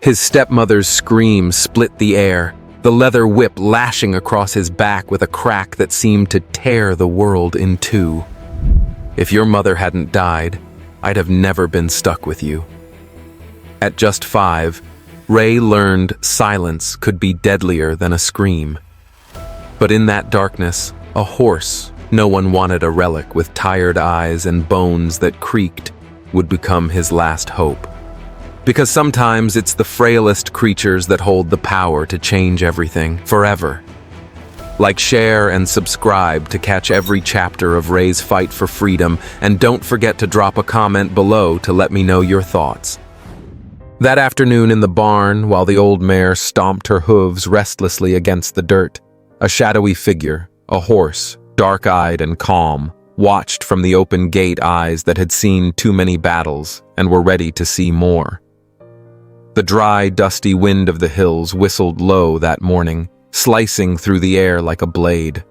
His stepmother's scream split the air, the leather whip lashing across his back with a crack that seemed to tear the world in two. If your mother hadn't died, I'd have never been stuck with you. At just 5, Ray learned silence could be deadlier than a scream. But in that darkness, a horse no one wanted, a relic with tired eyes and bones that creaked, would become his last hope. Because sometimes it's the frailest creatures that hold the power to change everything forever. Like, share and subscribe to catch every chapter of Ray's fight for freedom, and don't forget to drop a comment below to let me know your thoughts. That afternoon in the barn, while the old mare stomped her hooves restlessly against the dirt, a shadowy figure, a horse, dark-eyed and calm, watched from the open gate, eyes that had seen too many battles and were ready to see more. The dry, dusty wind of the hills whistled low that morning, slicing through the air like a blade.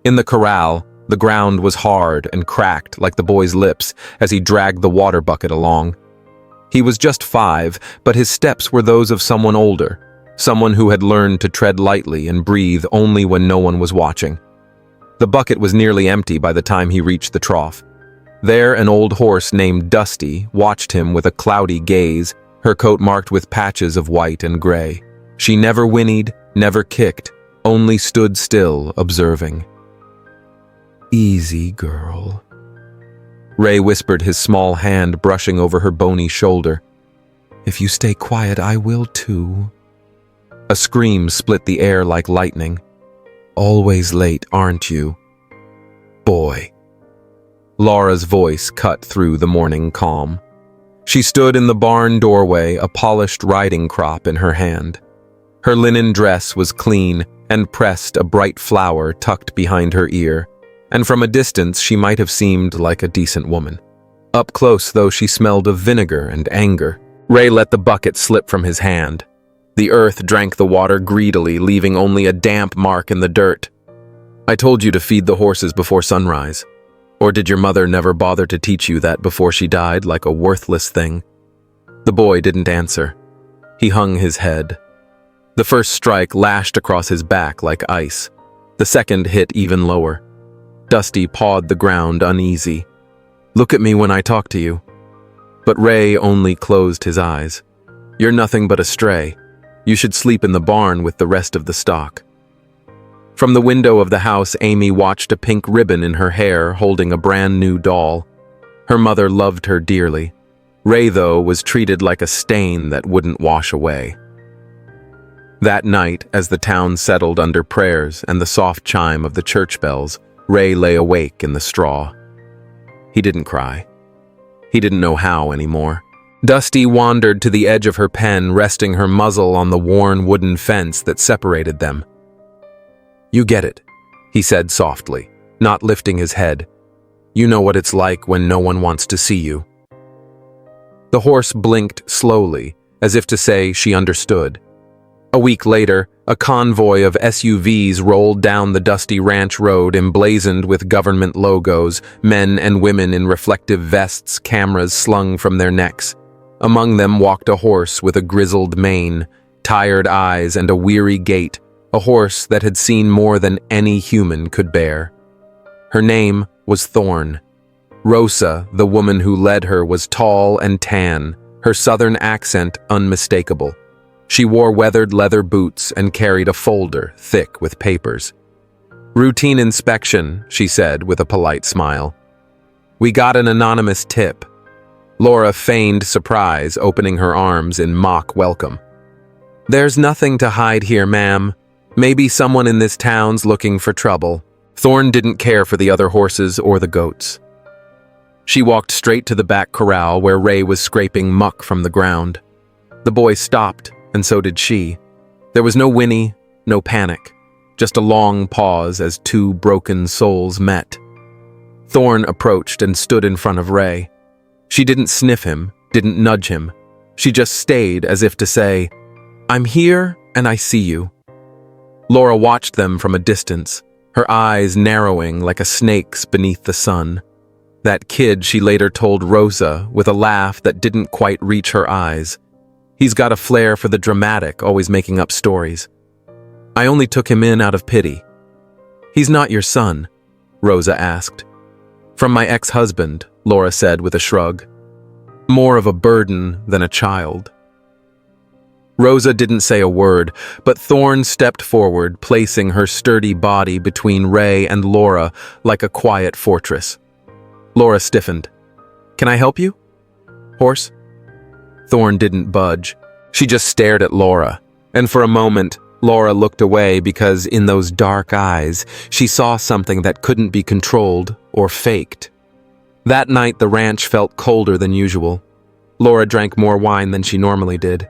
In the corral, the ground was hard and cracked like the boy's lips as he dragged the water bucket along. He was just 5, but his steps were those of someone older, someone who had learned to tread lightly and breathe only when no one was watching. The bucket was nearly empty by the time he reached the trough. There, an old horse named Dusty watched him with a cloudy gaze, her coat marked with patches of white and gray. She never whinnied, never kicked, only stood still, observing. "Easy, girl," Ray whispered, his small hand brushing over her bony shoulder. "If you stay quiet, I will too." A scream split the air like lightning. "Always late, aren't you, boy?" Laura's voice cut through the morning calm. She stood in the barn doorway, a polished riding crop in her hand. Her linen dress was clean and pressed, a bright flower tucked behind her ear, and from a distance she might have seemed like a decent woman. Up close, though, she smelled of vinegar and anger. Ray let the bucket slip from his hand. The earth drank the water greedily, leaving only a damp mark in the dirt. "I told you to feed the horses before sunrise. Or did your mother never bother to teach you that before she died, like a worthless thing?" The boy didn't answer. He hung his head. The first strike lashed across his back like ice. The second hit even lower. Dusty pawed the ground, uneasy. "Look at me when I talk to you." But Ray only closed his eyes. "You're nothing but a stray. You should sleep in the barn with the rest of the stock." From the window of the house, Amy watched a pink ribbon in her hair, holding a brand new doll. Her mother loved her dearly. Ray, though, was treated like a stain that wouldn't wash away. That night, as the town settled under prayers and the soft chime of the church bells, Ray lay awake in the straw. He didn't cry. He didn't know how anymore. Dusty wandered to the edge of her pen, resting her muzzle on the worn wooden fence that separated them. "You get it," he said softly, not lifting his head. "You know what it's like when no one wants to see you." The horse blinked slowly, as if to say she understood. A week later, a convoy of SUVs rolled down the dusty ranch road, emblazoned with government logos, men and women in reflective vests, cameras slung from their necks. Among them walked a horse with a grizzled mane, tired eyes, and a weary gait, a horse that had seen more than any human could bear. Her name was Thorn. Rosa, the woman who led her, was tall and tan, her southern accent unmistakable. She wore weathered leather boots and carried a folder thick with papers. "Routine inspection," she said with a polite smile. "We got an anonymous tip." Laura feigned surprise, opening her arms in mock welcome. "There's nothing to hide here, ma'am. Maybe someone in this town's looking for trouble." Thorn didn't care for the other horses or the goats. She walked straight to the back corral where Ray was scraping muck from the ground. The boy stopped, and so did she. There was no whinny, no panic, just a long pause as two broken souls met. Thorn approached and stood in front of Ray. She didn't sniff him, didn't nudge him. She just stayed as if to say, "I'm here and I see you." Laura watched them from a distance, her eyes narrowing like a snake's beneath the sun. That kid, she later told Rosa with a laugh that didn't quite reach her eyes. He's got a flair for the dramatic, always making up stories. I only took him in out of pity. He's not your son, Rosa asked. From my ex-husband, Laura said with a shrug. More of a burden than a child. Rosa didn't say a word, but Thorne stepped forward, placing her sturdy body between Ray and Laura like a quiet fortress. Laura stiffened. Can I help you? Horse? Thorne didn't budge. She just stared at Laura, and for a moment, Laura looked away because in those dark eyes, she saw something that couldn't be controlled or faked. That night, the ranch felt colder than usual. Laura drank more wine than she normally did.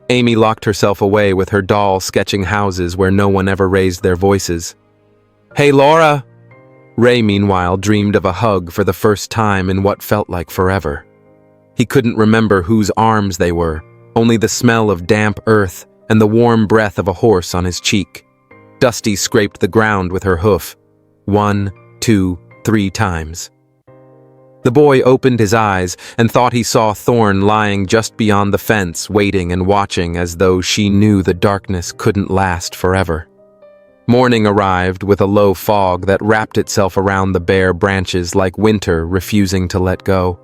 Amy locked herself away with her doll sketching houses where no one ever raised their voices. Hey, Laura! Ray, meanwhile, dreamed of a hug for the first time in what felt like forever. He couldn't remember whose arms they were, only the smell of damp earth and the warm breath of a horse on his cheek. Dusty scraped the ground with her hoof. 1, 2, 3 times. The boy opened his eyes and thought he saw Thorne lying just beyond the fence, waiting and watching as though she knew the darkness couldn't last forever. Morning arrived with a low fog that wrapped itself around the bare branches like winter refusing to let go.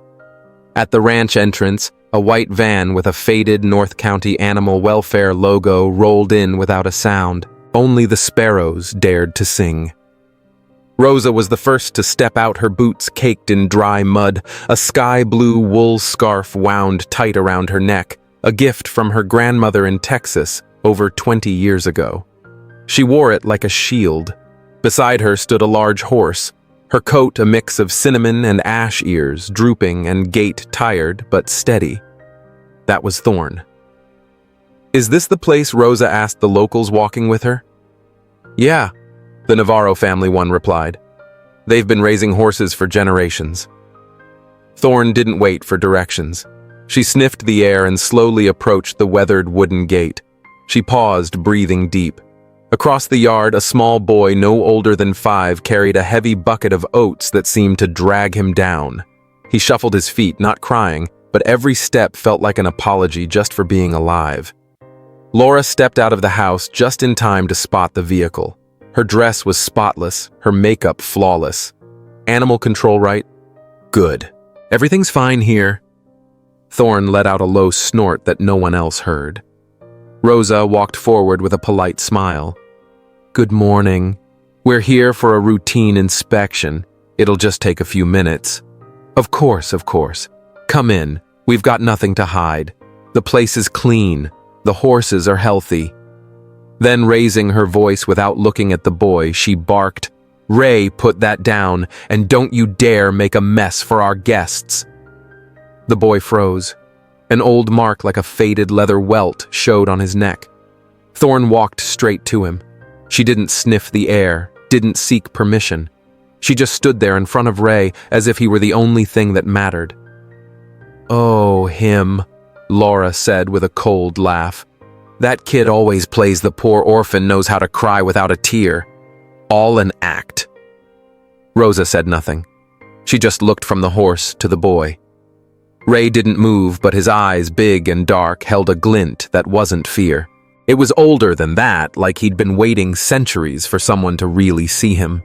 At the ranch entrance, a white van with a faded North County Animal Welfare logo rolled in without a sound. Only the sparrows dared to sing. Rosa was the first to step out, her boots caked in dry mud, a sky-blue wool scarf wound tight around her neck, a gift from her grandmother in Texas over 20 years ago. She wore it like a shield. Beside her stood a large horse, her coat a mix of cinnamon and ash ears, drooping and gait tired but steady. That was Thorne. Is this the place Rosa asked the locals walking with her? Yeah, the Navarro family one replied. They've been raising horses for generations. Thorne didn't wait for directions. She sniffed the air and slowly approached the weathered wooden gate. She paused, breathing deep. Across the yard, a small boy no older than 5 carried a heavy bucket of oats that seemed to drag him down. He shuffled his feet, not crying, but every step felt like an apology just for being alive. Laura stepped out of the house just in time to spot the vehicle. Her dress was spotless, her makeup flawless. Animal control right? Good. Everything's fine here. Thorne let out a low snort that no one else heard. Rosa walked forward with a polite smile. Good morning. We're here for a routine inspection. It'll just take a few minutes. Of course. Come in. We've got nothing to hide. The place is clean. The horses are healthy. Then, raising her voice without looking at the boy, she barked, Ray, put that down, and don't you dare make a mess for our guests. The boy froze. An old mark like a faded leather welt showed on his neck. Thorne walked straight to him. She didn't sniff the air, didn't seek permission. She just stood there in front of Ray as if he were the only thing that mattered. Oh, him, Laura said with a cold laugh. That kid always plays the poor orphan knows how to cry without a tear. All an act. Rosa said nothing. She just looked from the horse to the boy. Ray didn't move, but his eyes, big and dark, held a glint that wasn't fear. It was older than that, like he'd been waiting centuries for someone to really see him.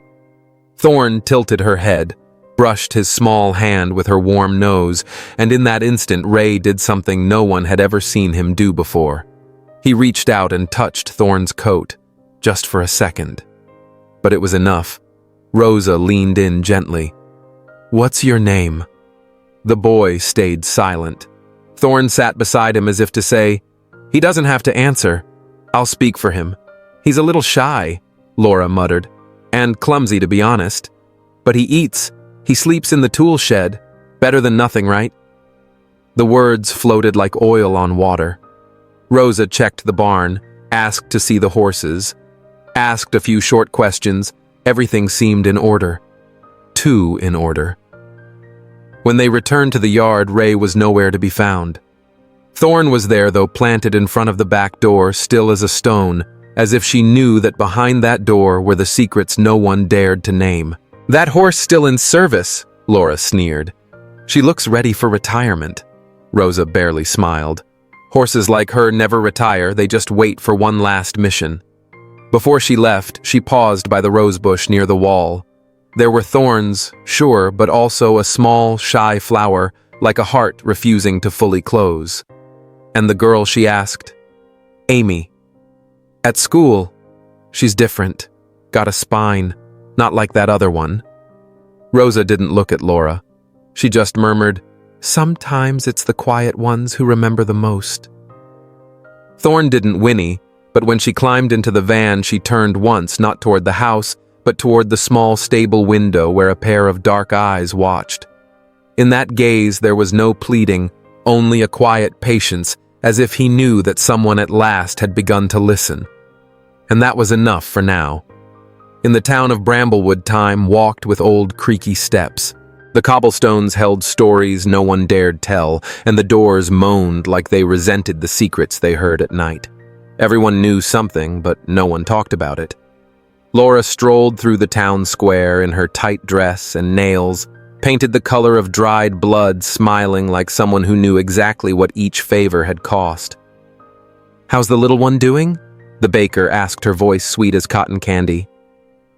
Thorne tilted her head, brushed his small hand with her warm nose, and in that instant Ray did something no one had ever seen him do before. He reached out and touched Thorne's coat, just for a second. But it was enough. Rosa leaned in gently. What's your name? The boy stayed silent. Thorne sat beside him as if to say, He doesn't have to answer. I'll speak for him. He's a little shy, Laura muttered, and clumsy to be honest. But he eats. He sleeps in the tool shed. Better than nothing, right? The words floated like oil on water. Rosa checked the barn, asked to see the horses, asked a few short questions. Everything seemed in order. Too in order. When they returned to the yard, Ray was nowhere to be found. Thorne was there, though, planted in front of the back door, still as a stone, as if she knew that behind that door were the secrets no one dared to name. That horse still in service, Laura sneered. She looks ready for retirement. Rosa barely smiled. Horses like her never retire, they just wait for one last mission. Before she left, she paused by the rosebush near the wall. There were thorns, sure, but also a small, shy flower, like a heart refusing to fully close. And the girl she asked? Amy. At school. She's different. Got a spine, not like that other one. Rosa didn't look at Laura. She just murmured, "Sometimes it's the quiet ones who remember the most." Thorn didn't whinny, but when she climbed into the van, she turned once, not toward the house, but toward the small stable window where a pair of dark eyes watched. In that gaze there was no pleading, only a quiet patience, as if he knew that someone at last had begun to listen. And that was enough for now. In the town of Bramblewood, time walked with old creaky steps. The cobblestones held stories no one dared tell, and the doors moaned like they resented the secrets they heard at night. Everyone knew something, but no one talked about it. Laura strolled through the town square in her tight dress and nails, painted the color of dried blood, smiling like someone who knew exactly what each favor had cost. "How's the little one doing?" the baker asked, her voice sweet as cotton candy.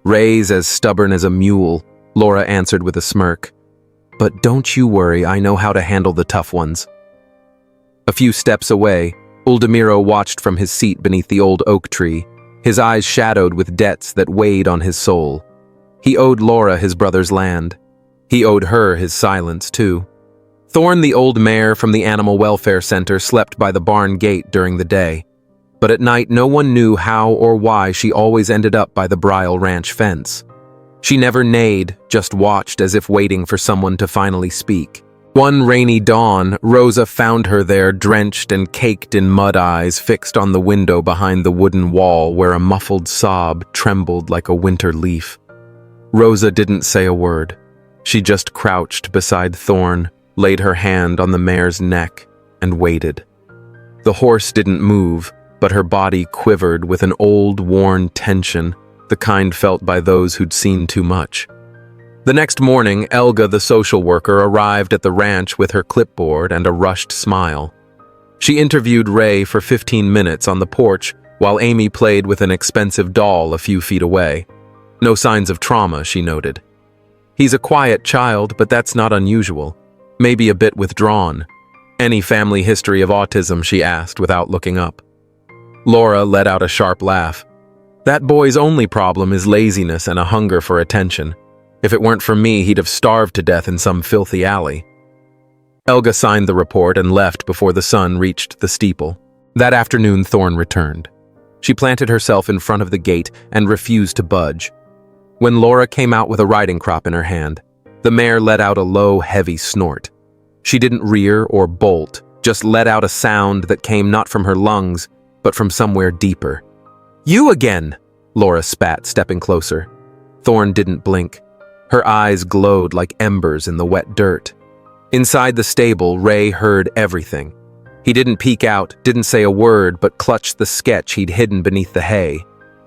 "Ray's as stubborn as a mule," Laura answered with a smirk. "But don't you worry, I know how to handle the tough ones." A few steps away, Uldemiro watched from his seat beneath the old oak tree, his eyes shadowed with debts that weighed on his soul. He owed Laura his brother's land. He owed her his silence, too. Thorn, the old mare from the Animal Welfare Center, slept by the barn gate during the day. But at night, no one knew how or why she always ended up by the Bryle Ranch fence. She never neighed, just watched as if waiting for someone to finally speak. One rainy dawn, Rosa found her there, drenched and caked in mud, eyes fixed on the window behind the wooden wall where a muffled sob trembled like a winter leaf. Rosa didn't say a word. She just crouched beside Thorn, laid her hand on the mare's neck, and waited. The horse didn't move, but her body quivered with an old, worn tension, the kind felt by those who'd seen too much. The next morning, Elga, the social worker, arrived at the ranch with her clipboard and a rushed smile. She interviewed Ray for 15 minutes on the porch while Amy played with an expensive doll a few feet away. No signs of trauma, she noted. "He's a quiet child, but that's not unusual. Maybe a bit withdrawn. Any family history of autism?" she asked without looking up. Laura let out a sharp laugh. "That boy's only problem is laziness and a hunger for attention. If it weren't for me, he'd have starved to death in some filthy alley." Elga signed the report and left before the sun reached the steeple. That afternoon, Thorn returned. She planted herself in front of the gate and refused to budge. When Laura came out with a riding crop in her hand, the mare let out a low, heavy snort. She didn't rear or bolt, just let out a sound that came not from her lungs, but from somewhere deeper. "You again!" Laura spat, stepping closer. Thorn didn't blink. Her eyes glowed like embers in the wet dirt. Inside the stable, Ray heard everything. He didn't peek out, didn't say a word, but clutched the sketch he'd hidden beneath the hay.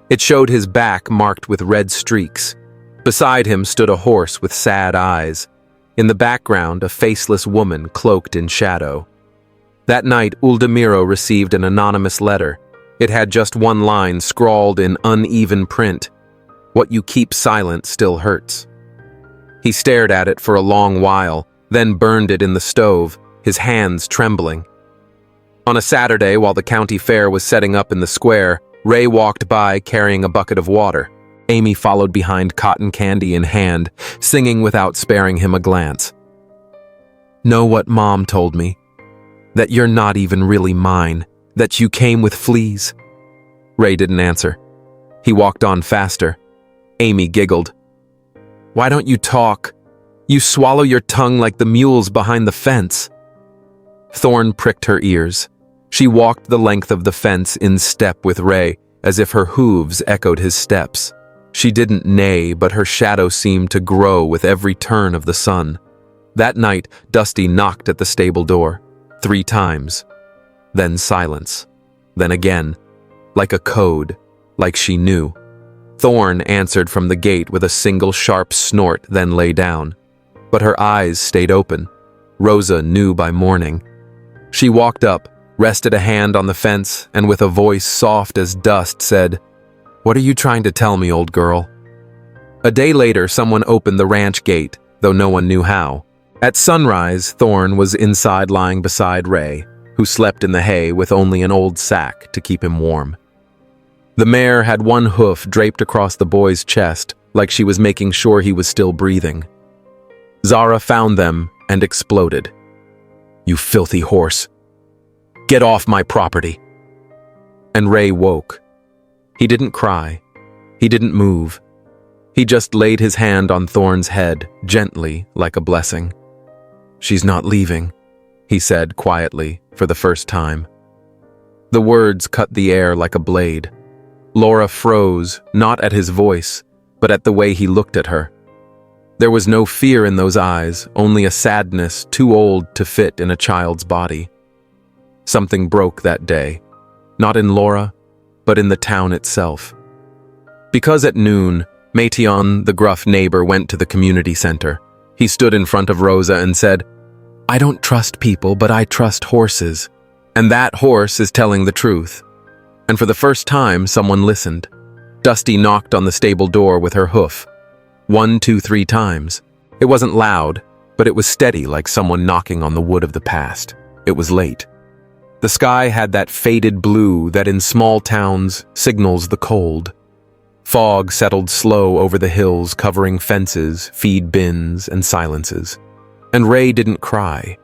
It showed his back marked with red streaks. Beside him stood a horse with sad eyes. In the background, a faceless woman cloaked in shadow. That night, Uldemiro received an anonymous letter. It had just one line scrawled in uneven print. "What you keep silent still hurts." He stared at it for a long while, then burned it in the stove, his hands trembling. On a Saturday, while the county fair was setting up in the square, Ray walked by carrying a bucket of water. Amy followed behind, cotton candy in hand, singing without sparing him a glance. "Know what Mom told me? That you're not even really mine, that you came with fleas." Ray didn't answer. He walked on faster. Amy giggled. "Why don't you talk? You swallow your tongue like the mules behind the fence." Thorn pricked her ears. She walked the length of the fence in step with Ray, as if her hooves echoed his steps. She didn't neigh, but her shadow seemed to grow with every turn of the sun. That night, Dusty knocked at the stable door 3 times. Then silence. Then again, like a code, like she knew. Thorn answered from the gate with a single sharp snort, then lay down. But her eyes stayed open. Rosa knew by morning. She walked up, rested a hand on the fence, and with a voice soft as dust said, "What are you trying to tell me, old girl?" A day later, someone opened the ranch gate, though no one knew how. At sunrise, Thorn was inside lying beside Ray, who slept in the hay with only an old sack to keep him warm. The mare had one hoof draped across the boy's chest, like she was making sure he was still breathing. Zara found them and exploded. "You filthy horse! Get off my property!" And Ray woke. He didn't cry. He didn't move. He just laid his hand on Thorn's head, gently, like a blessing. "She's not leaving," he said quietly, for the first time. The words cut the air like a blade. Laura froze, not at his voice, but at the way he looked at her. There was no fear in those eyes, only a sadness too old to fit in a child's body. Something broke that day, not in Laura, but in the town itself. Because at noon, Mation, the gruff neighbor, went to the community center. He stood in front of Rosa and said, "I don't trust people, but I trust horses. And that horse is telling the truth." And for the first time, someone listened. Dusty knocked on the stable door with her hoof. 1, 2, 3 times. It wasn't loud, but it was steady, like someone knocking on the wood of the past. It was late. The sky had that faded blue that in small towns signals the cold. Fog settled slow over the hills, covering fences, feed bins, and silences. And Ray didn't cry.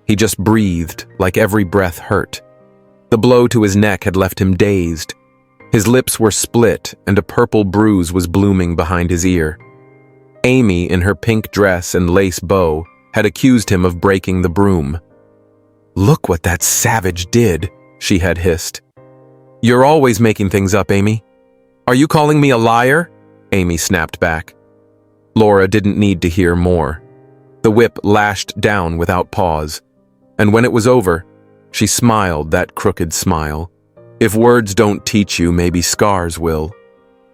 He just breathed, like every breath hurt. The blow to his neck had left him dazed. His lips were split, and a purple bruise was blooming behind his ear. Amy, in her pink dress and lace bow, had accused him of breaking the broom. "Look what that savage did," she had hissed. "You're always making things up, Amy." "Are you calling me a liar?" Amy snapped back. Laura didn't need to hear more. The whip lashed down without pause, and when it was over, she smiled that crooked smile. If words don't teach you, maybe scars will.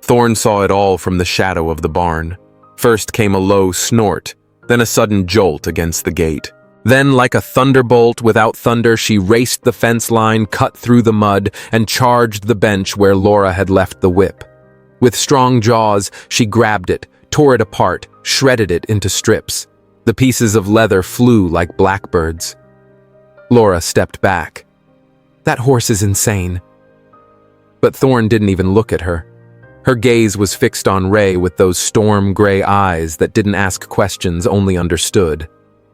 Thorn saw it all from the shadow of the barn. First came a low snort, then a sudden jolt against the gate. Then, like a thunderbolt without thunder, she raced the fence line, cut through the mud, and charged the bench where Laura had left the whip. With strong jaws, she grabbed it, tore it apart, shredded it into strips. The pieces of leather flew like blackbirds. Laura stepped back. "That horse is insane." But Thorn didn't even look at her. Her gaze was fixed on Ray with those storm gray eyes that didn't ask questions, only understood.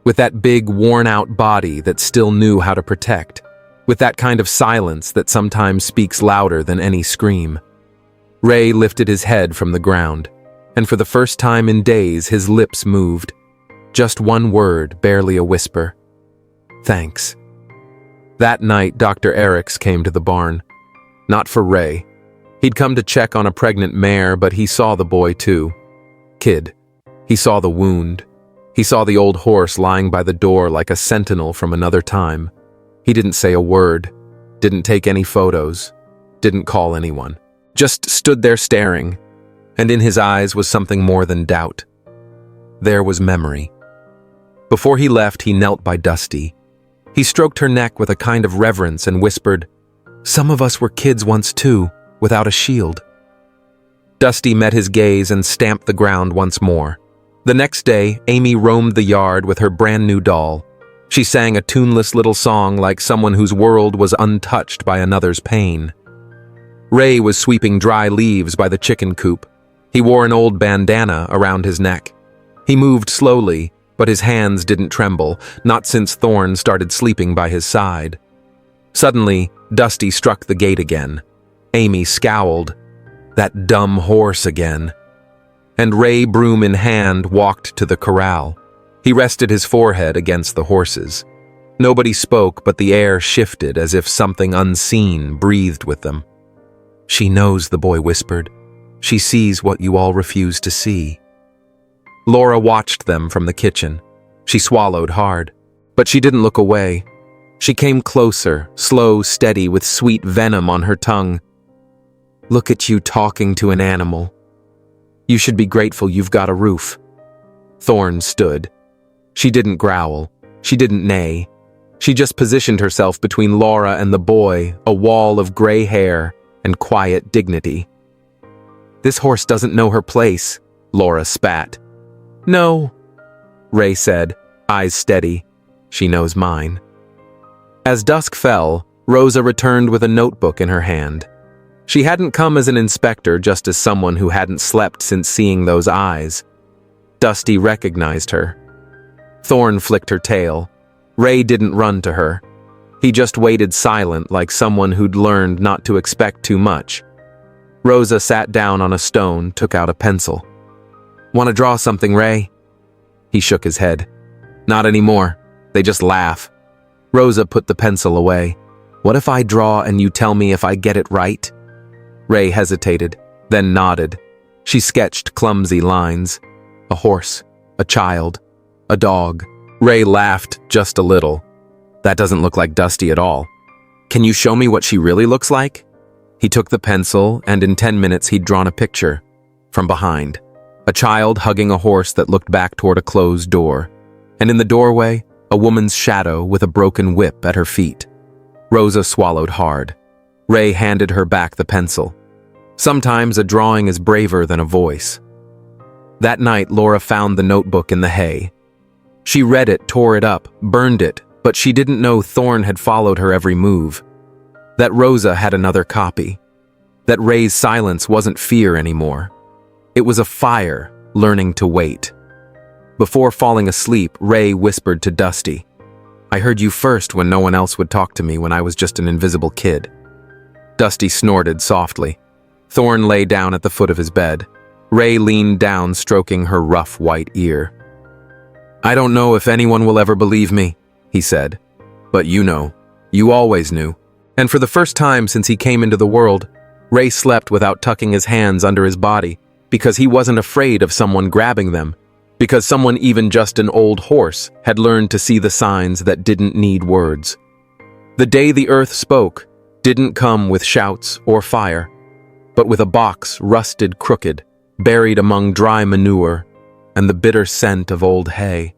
With that big, worn-out body that still knew how to protect. With that kind of silence that sometimes speaks louder than any scream. Ray lifted his head from the ground, and for the first time in days, his lips moved. Just one word, barely a whisper. "Thanks." That night, Dr. Eriks came to the barn. Not for Ray. He'd come to check on a pregnant mare, but he saw the boy too. Kid. He saw the wound. He saw the old horse lying by the door like a sentinel from another time. He didn't say a word, didn't take any photos, didn't call anyone. Just stood there staring, and in his eyes was something more than doubt. There was memory. Before he left, he knelt by Dusty. He stroked her neck with a kind of reverence and whispered, "Some of us were kids once too, without a shield." Dusty met his gaze and stamped the ground once more. The next day, Amy roamed the yard with her brand new doll. She sang a tuneless little song like someone whose world was untouched by another's pain. Ray was sweeping dry leaves by the chicken coop. He wore an old bandana around his neck. He moved slowly, but his hands didn't tremble, not since Thorn started sleeping by his side. Suddenly, Dusty struck the gate again. Amy scowled. That dumb horse again. And Ray, broom in hand, walked to the corral. He rested his forehead against the horses. Nobody spoke, but the air shifted as if something unseen breathed with them. "She knows," the boy whispered. "She sees what you all refuse to see." Laura watched them from the kitchen. She swallowed hard, but she didn't look away. She came closer, slow, steady, with sweet venom on her tongue. "Look at you talking to an animal. You should be grateful you've got a roof." Thorn stood. She didn't growl. She didn't neigh. She just positioned herself between Laura and the boy, a wall of gray hair and quiet dignity. "This horse doesn't know her place," Laura spat. "No," Ray said, eyes steady. "She knows mine." As dusk fell, Rosa returned with a notebook in her hand. She hadn't come as an inspector, just as someone who hadn't slept since seeing those eyes. Dusty recognized her. Thorn flicked her tail. Ray didn't run to her. He just waited silent, like someone who'd learned not to expect too much. Rosa sat down on a stone, took out a pencil. "Want to draw something, Ray?" He shook his head. "Not anymore. They just laugh." Rosa put the pencil away. "What if I draw and you tell me if I get it right?" Ray hesitated, then nodded. She sketched clumsy lines. A horse, a child, a dog. Ray laughed just a little. "That doesn't look like Dusty at all. Can you show me what she really looks like?" He took the pencil, and in 10 minutes he'd drawn a picture. From behind, a child hugging a horse that looked back toward a closed door. And in the doorway, a woman's shadow with a broken whip at her feet. Rosa swallowed hard. Ray handed her back the pencil. Sometimes a drawing is braver than a voice. That night, Laura found the notebook in the hay. She read it, tore it up, burned it, but she didn't know Thorn had followed her every move. That Rosa had another copy. That Ray's silence wasn't fear anymore. It was a fire, learning to wait. Before falling asleep, Ray whispered to Dusty, "I heard you first when no one else would talk to me when I was just an invisible kid." Dusty snorted softly. Thorn lay down at the foot of his bed. Ray leaned down, stroking her rough white ear. "I don't know if anyone will ever believe me," he said. "But you know. You always knew." And for the first time since he came into the world, Ray slept without tucking his hands under his body, because he wasn't afraid of someone grabbing them, because someone, even just an old horse, had learned to see the signs that didn't need words. The day the earth spoke didn't come with shouts or fire, but with a box rusted crooked, buried among dry manure and the bitter scent of old hay.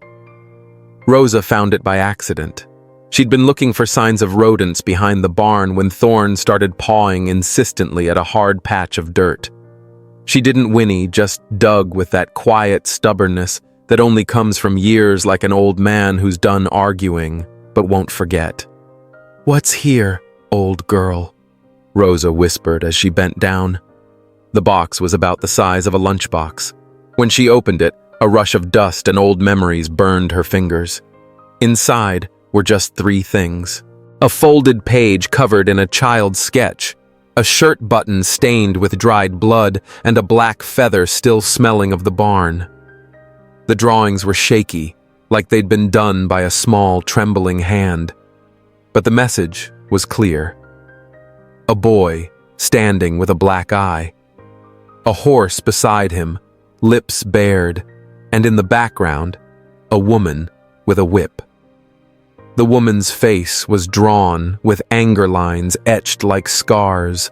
Rosa found it by accident. She'd been looking for signs of rodents behind the barn when Thorn started pawing insistently at a hard patch of dirt. She didn't whinny, just dug with that quiet stubbornness that only comes from years, like an old man who's done arguing but won't forget. "What's here, old girl?" Rosa whispered as she bent down. The box was about the size of a lunchbox. When she opened it, a rush of dust and old memories burned her fingers. Inside were just 3 things. A folded page covered in a child's sketch, a shirt button stained with dried blood, and a black feather still smelling of the barn. The drawings were shaky, like they'd been done by a small, trembling hand. But the message was clear. A boy, standing with a black eye. A horse beside him, lips bared, and in the background, a woman with a whip. The woman's face was drawn, with anger lines etched like scars.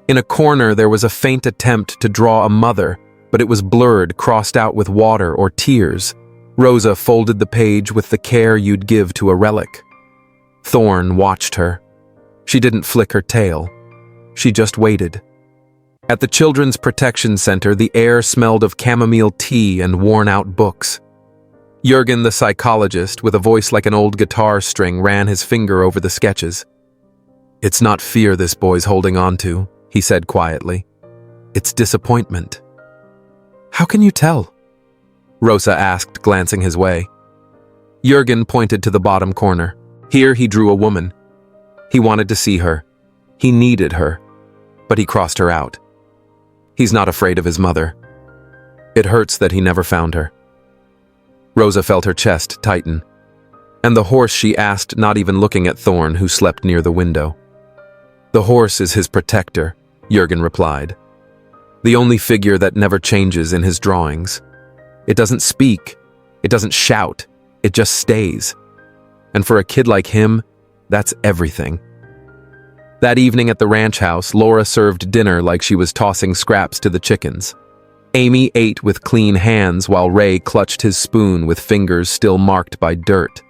In a corner there was a faint attempt to draw a mother, but it was blurred, crossed out with water or tears. Rosa folded the page with the care you'd give to a relic. Thorn watched her. She didn't flick her tail. She just waited. At the Children's Protection Center, the air smelled of chamomile tea and worn-out books. Jurgen, the psychologist, with a voice like an old guitar string, ran his finger over the sketches. "It's not fear this boy's holding on to," he said quietly. "It's disappointment." "How can you tell?" Rosa asked, glancing his way. Jurgen pointed to the bottom corner. Here he drew a woman. He wanted to see her. He needed her. But he crossed her out. He's not afraid of his mother. It hurts that he never found her. Rosa felt her chest tighten. "And the horse?" she asked, not even looking at Thorn, who slept near the window. "The horse is his protector," Jurgen replied. "The only figure that never changes in his drawings. It doesn't speak. It doesn't shout. It just stays. And for a kid like him, that's everything." That evening at the ranch house, Laura served dinner like she was tossing scraps to the chickens. Amy ate with clean hands while Ray clutched his spoon with fingers still marked by dirt.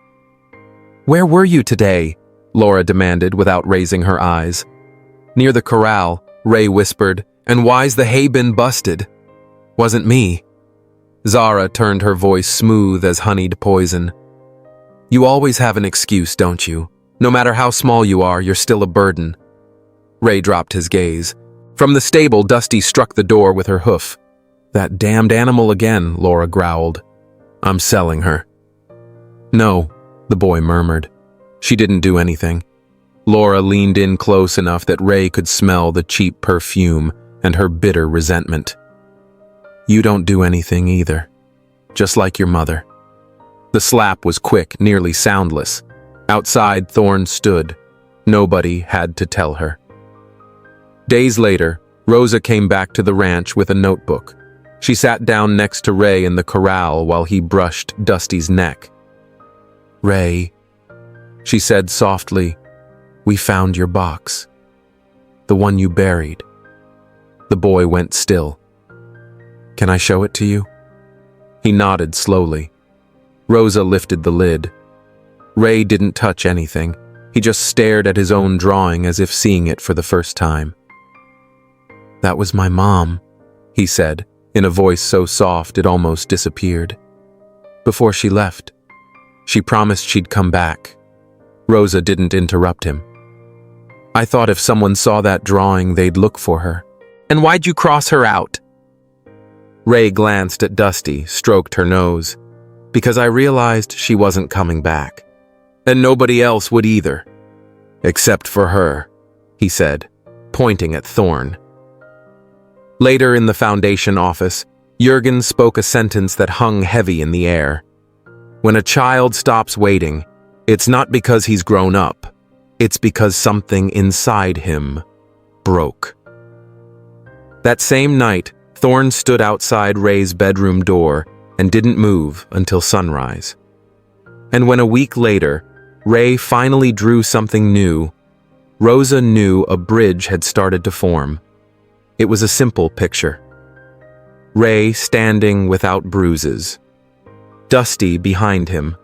"Where were you today?" Laura demanded without raising her eyes. "Near the corral," Ray whispered, "and why's the hay bin busted?" "Wasn't me." Zara turned her voice smooth as honeyed poison. "You always have an excuse, don't you? No matter how small you are, you're still a burden." Ray dropped his gaze. From the stable, Dusty struck the door with her hoof. "That damned animal again," Laura growled. "I'm selling her." "No," the boy murmured. "She didn't do anything." Laura leaned in close enough that Ray could smell the cheap perfume and her bitter resentment. "You don't do anything either. Just like your mother." The slap was quick, nearly soundless. Outside, Thorne stood. Nobody had to tell her. Days later, Rosa came back to the ranch with a notebook. She sat down next to Ray in the corral while he brushed Dusty's neck. "Ray," she said softly, "we found your box. The one you buried." The boy went still. "Can I show it to you?" He nodded slowly. Rosa lifted the lid. Ray didn't touch anything. He just stared at his own drawing as if seeing it for the first time. "That was my mom," he said, in a voice so soft it almost disappeared. "Before she left, she promised she'd come back." Rosa didn't interrupt him. "I thought if someone saw that drawing, they'd look for her." "And why'd you cross her out?" Ray glanced at Dusty, stroked her nose. "Because I realized she wasn't coming back. And nobody else would either. Except for her," he said, pointing at Thorne. Later in the Foundation office, Jurgen spoke a sentence that hung heavy in the air. "When a child stops waiting, it's not because he's grown up. It's because something inside him broke." That same night, Thorne stood outside Ray's bedroom door and didn't move until sunrise. And when a week later, Ray finally drew something new, Rosa knew a bridge had started to form. It was a simple picture. Ray standing without bruises. Dusty behind him.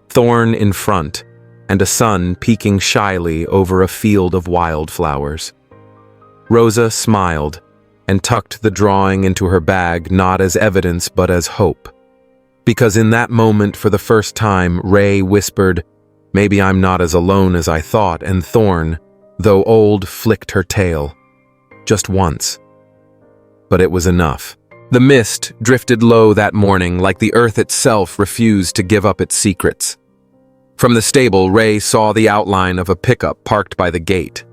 Thorne in front, and a sun peeking shyly over a field of wildflowers. Rosa smiled and tucked the drawing into her bag, not as evidence but as hope. Because in that moment, for the first time, Ray whispered, "Maybe I'm not as alone as I thought," and Thorne, though old, flicked her tail. Just once. But it was enough. The mist drifted low that morning like the earth itself refused to give up its secrets. From the stable, Ray saw the outline of a pickup parked by the gate.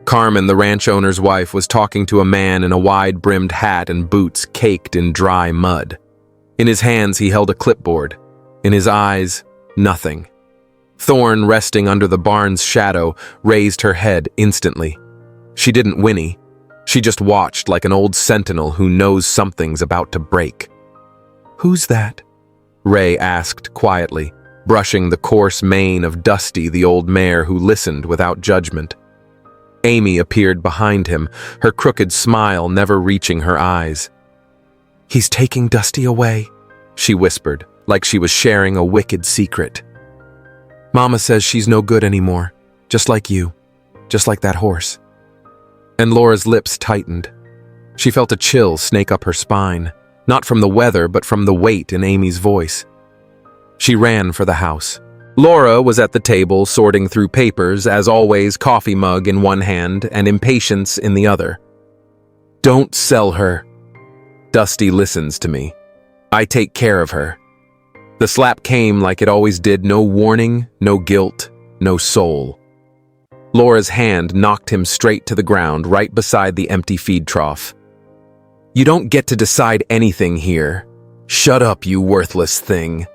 Carmen, the ranch owner's wife, was talking to a man in a wide-brimmed hat and boots caked in dry mud. In his hands, he held a clipboard. In his eyes, nothing. Thorne, resting under the barn's shadow, raised her head instantly. She didn't whinny. She just watched like an old sentinel who knows something's about to break. "Who's that?" Ray asked quietly, brushing the coarse mane of Dusty, the old mare who listened without judgment. Amy appeared behind him, her crooked smile never reaching her eyes. "He's taking Dusty away," she whispered, like she was sharing a wicked secret. "Mama says she's no good anymore, just like you, just like that horse." And Laura's lips tightened. She felt a chill snake up her spine, not from the weather, but from the weight in Amy's voice. She ran for the house. Laura was at the table sorting through papers, as always, coffee mug in one hand and impatience in the other. "Don't sell her. Dusty listens to me. I take care of her." The slap came like it always did, no warning, no guilt, no soul. Laura's hand knocked him straight to the ground, right beside the empty feed trough. "You don't get to decide anything here. Shut up, you worthless thing."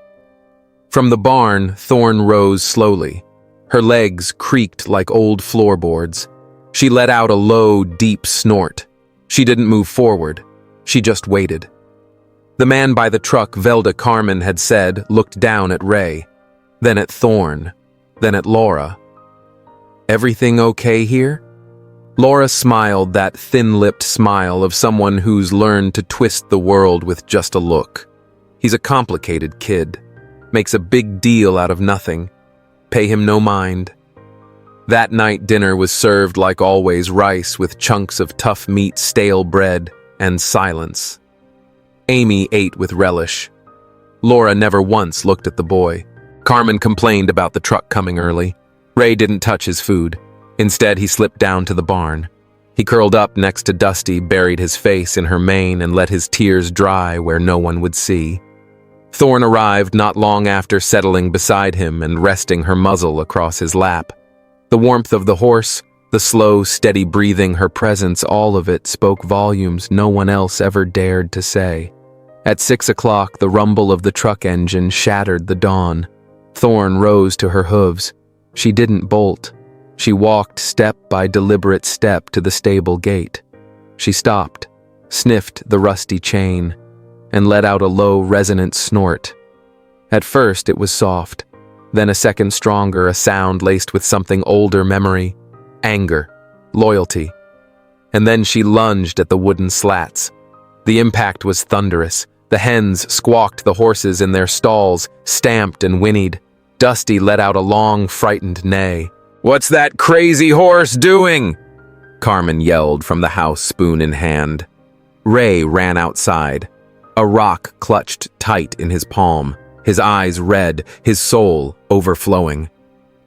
From the barn, Thorne rose slowly. Her legs creaked like old floorboards. She let out a low, deep snort. She didn't move forward. She just waited. The man by the truck, Velda, Carmen had said, looked down at Ray, then at Thorne, then at Laura. "Everything okay here?" Laura smiled, that thin-lipped smile of someone who's learned to twist the world with just a look. He's a complicated kid. Makes a big deal out of nothing. pay him no mind. That night dinner was served like always, rice with chunks of tough meat, stale bread, and silence. Amy ate with relish. Laura never once looked at the boy. Carmen complained about the truck coming early. Ray didn't touch his food. Instead, he slipped down to the barn. He curled up next to Dusty, buried his face in her mane, and let his tears dry where no one would see. Thorn arrived not long after, settling beside him and resting her muzzle across his lap. The warmth of the horse, the slow, steady breathing, her presence, all of it spoke volumes no one else ever dared to say. At 6 o'clock, the rumble of the truck engine shattered the dawn. Thorn rose to her hooves. She didn't bolt. She walked step by deliberate step to the stable gate. She stopped, sniffed the rusty chain, and let out a low, resonant snort. At first, it was soft. Then a second stronger, a sound laced with something older memory, anger, loyalty. And then she lunged at the wooden slats. The impact was thunderous. The hens squawked, the horses in their stalls stamped and whinnied. Dusty let out a long, frightened neigh. "What's that crazy horse doing?" Carmen yelled from the house, spoon in hand. Ray ran outside. A rock clutched tight in his palm, his eyes red, his soul overflowing.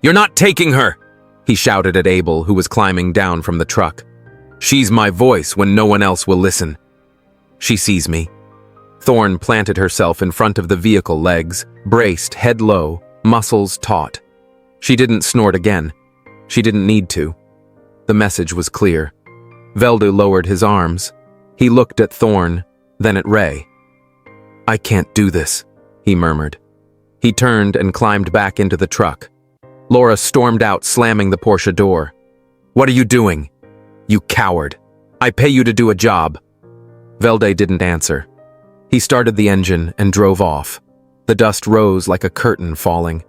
"You're not taking her!" he shouted at Abel, who was climbing down from the truck. "She's my voice when no one else will listen." "She sees me." Thorn planted herself in front of the vehicle legs, braced, head low, muscles taut. She didn't snort again. She didn't need to. The message was clear. Veldu lowered his arms. He looked at Thorn, then at Ray. "I can't do this," he murmured. He turned and climbed back into the truck. Laura stormed out, slamming the Porsche door. "What are you doing? You coward. I pay you to do a job." Velde didn't answer. He started the engine and drove off. The dust rose like a curtain falling.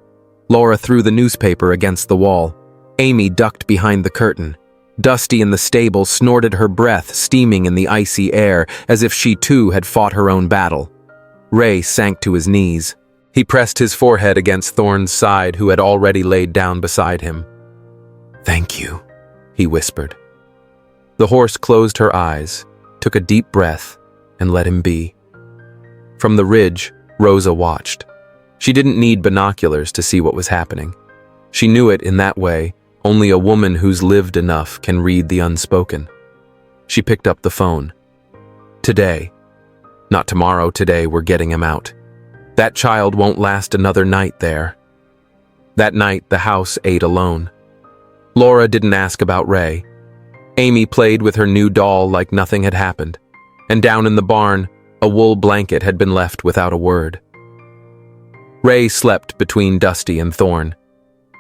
Laura threw the newspaper against the wall. Amy ducked behind the curtain. Dusty in the stable snorted, her breath steaming in the icy air, as if she too had fought her own battle. Ray sank to his knees. He pressed his forehead against Thorn's side, who had already laid down beside him. "Thank you," he whispered. The horse closed her eyes, took a deep breath, and let him be. From the ridge, Rosa watched. She didn't need binoculars to see what was happening. She knew it in that way. Only a woman who's lived enough can read the unspoken. She picked up the phone. "Today. Not tomorrow, today we're getting him out. That child won't last another night there." That night, the house ate alone. Laura didn't ask about Ray. Amy played with her new doll like nothing had happened. And down in the barn, a wool blanket had been left without a word. Ray slept between Dusty and Thorn.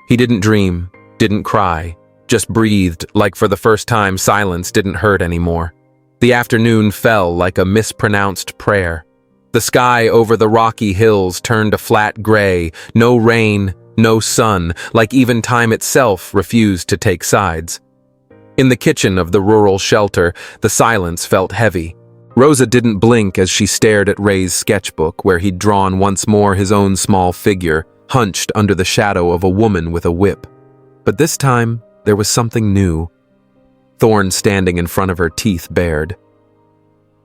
He didn't dream, didn't cry, just breathed like for the first time silence didn't hurt anymore. The afternoon fell like a mispronounced prayer. The sky over the rocky hills turned a flat gray, no rain, no sun, like even time itself refused to take sides. In the kitchen of the rural shelter, the silence felt heavy. Rosa didn't blink as she stared at Ray's sketchbook, where he'd drawn once more his own small figure, hunched under the shadow of a woman with a whip. But this time, there was something new. Thorn standing in front of her, teeth bared.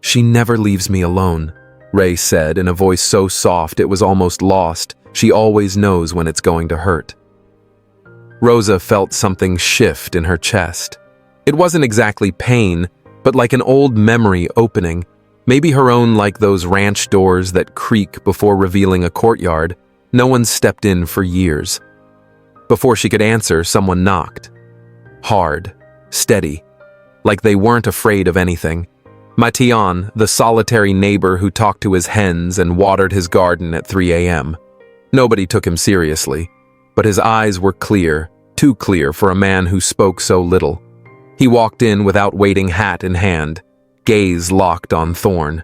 "She never leaves me alone," Ray said in a voice so soft it was almost lost. She always knows when it's going to hurt. Rosa felt something shift in her chest. It wasn't exactly pain, but like an old memory opening, maybe her own, like those ranch doors that creak before revealing a courtyard. No one stepped in for years. Before she could answer, someone knocked. Hard, steady, like they weren't afraid of anything. Mation, the solitary neighbor who talked to his hens and watered his garden at 3 a.m. Nobody took him seriously, but his eyes were clear, too clear for a man who spoke so little. He walked in without waiting, hat in hand, gaze locked on Thorn.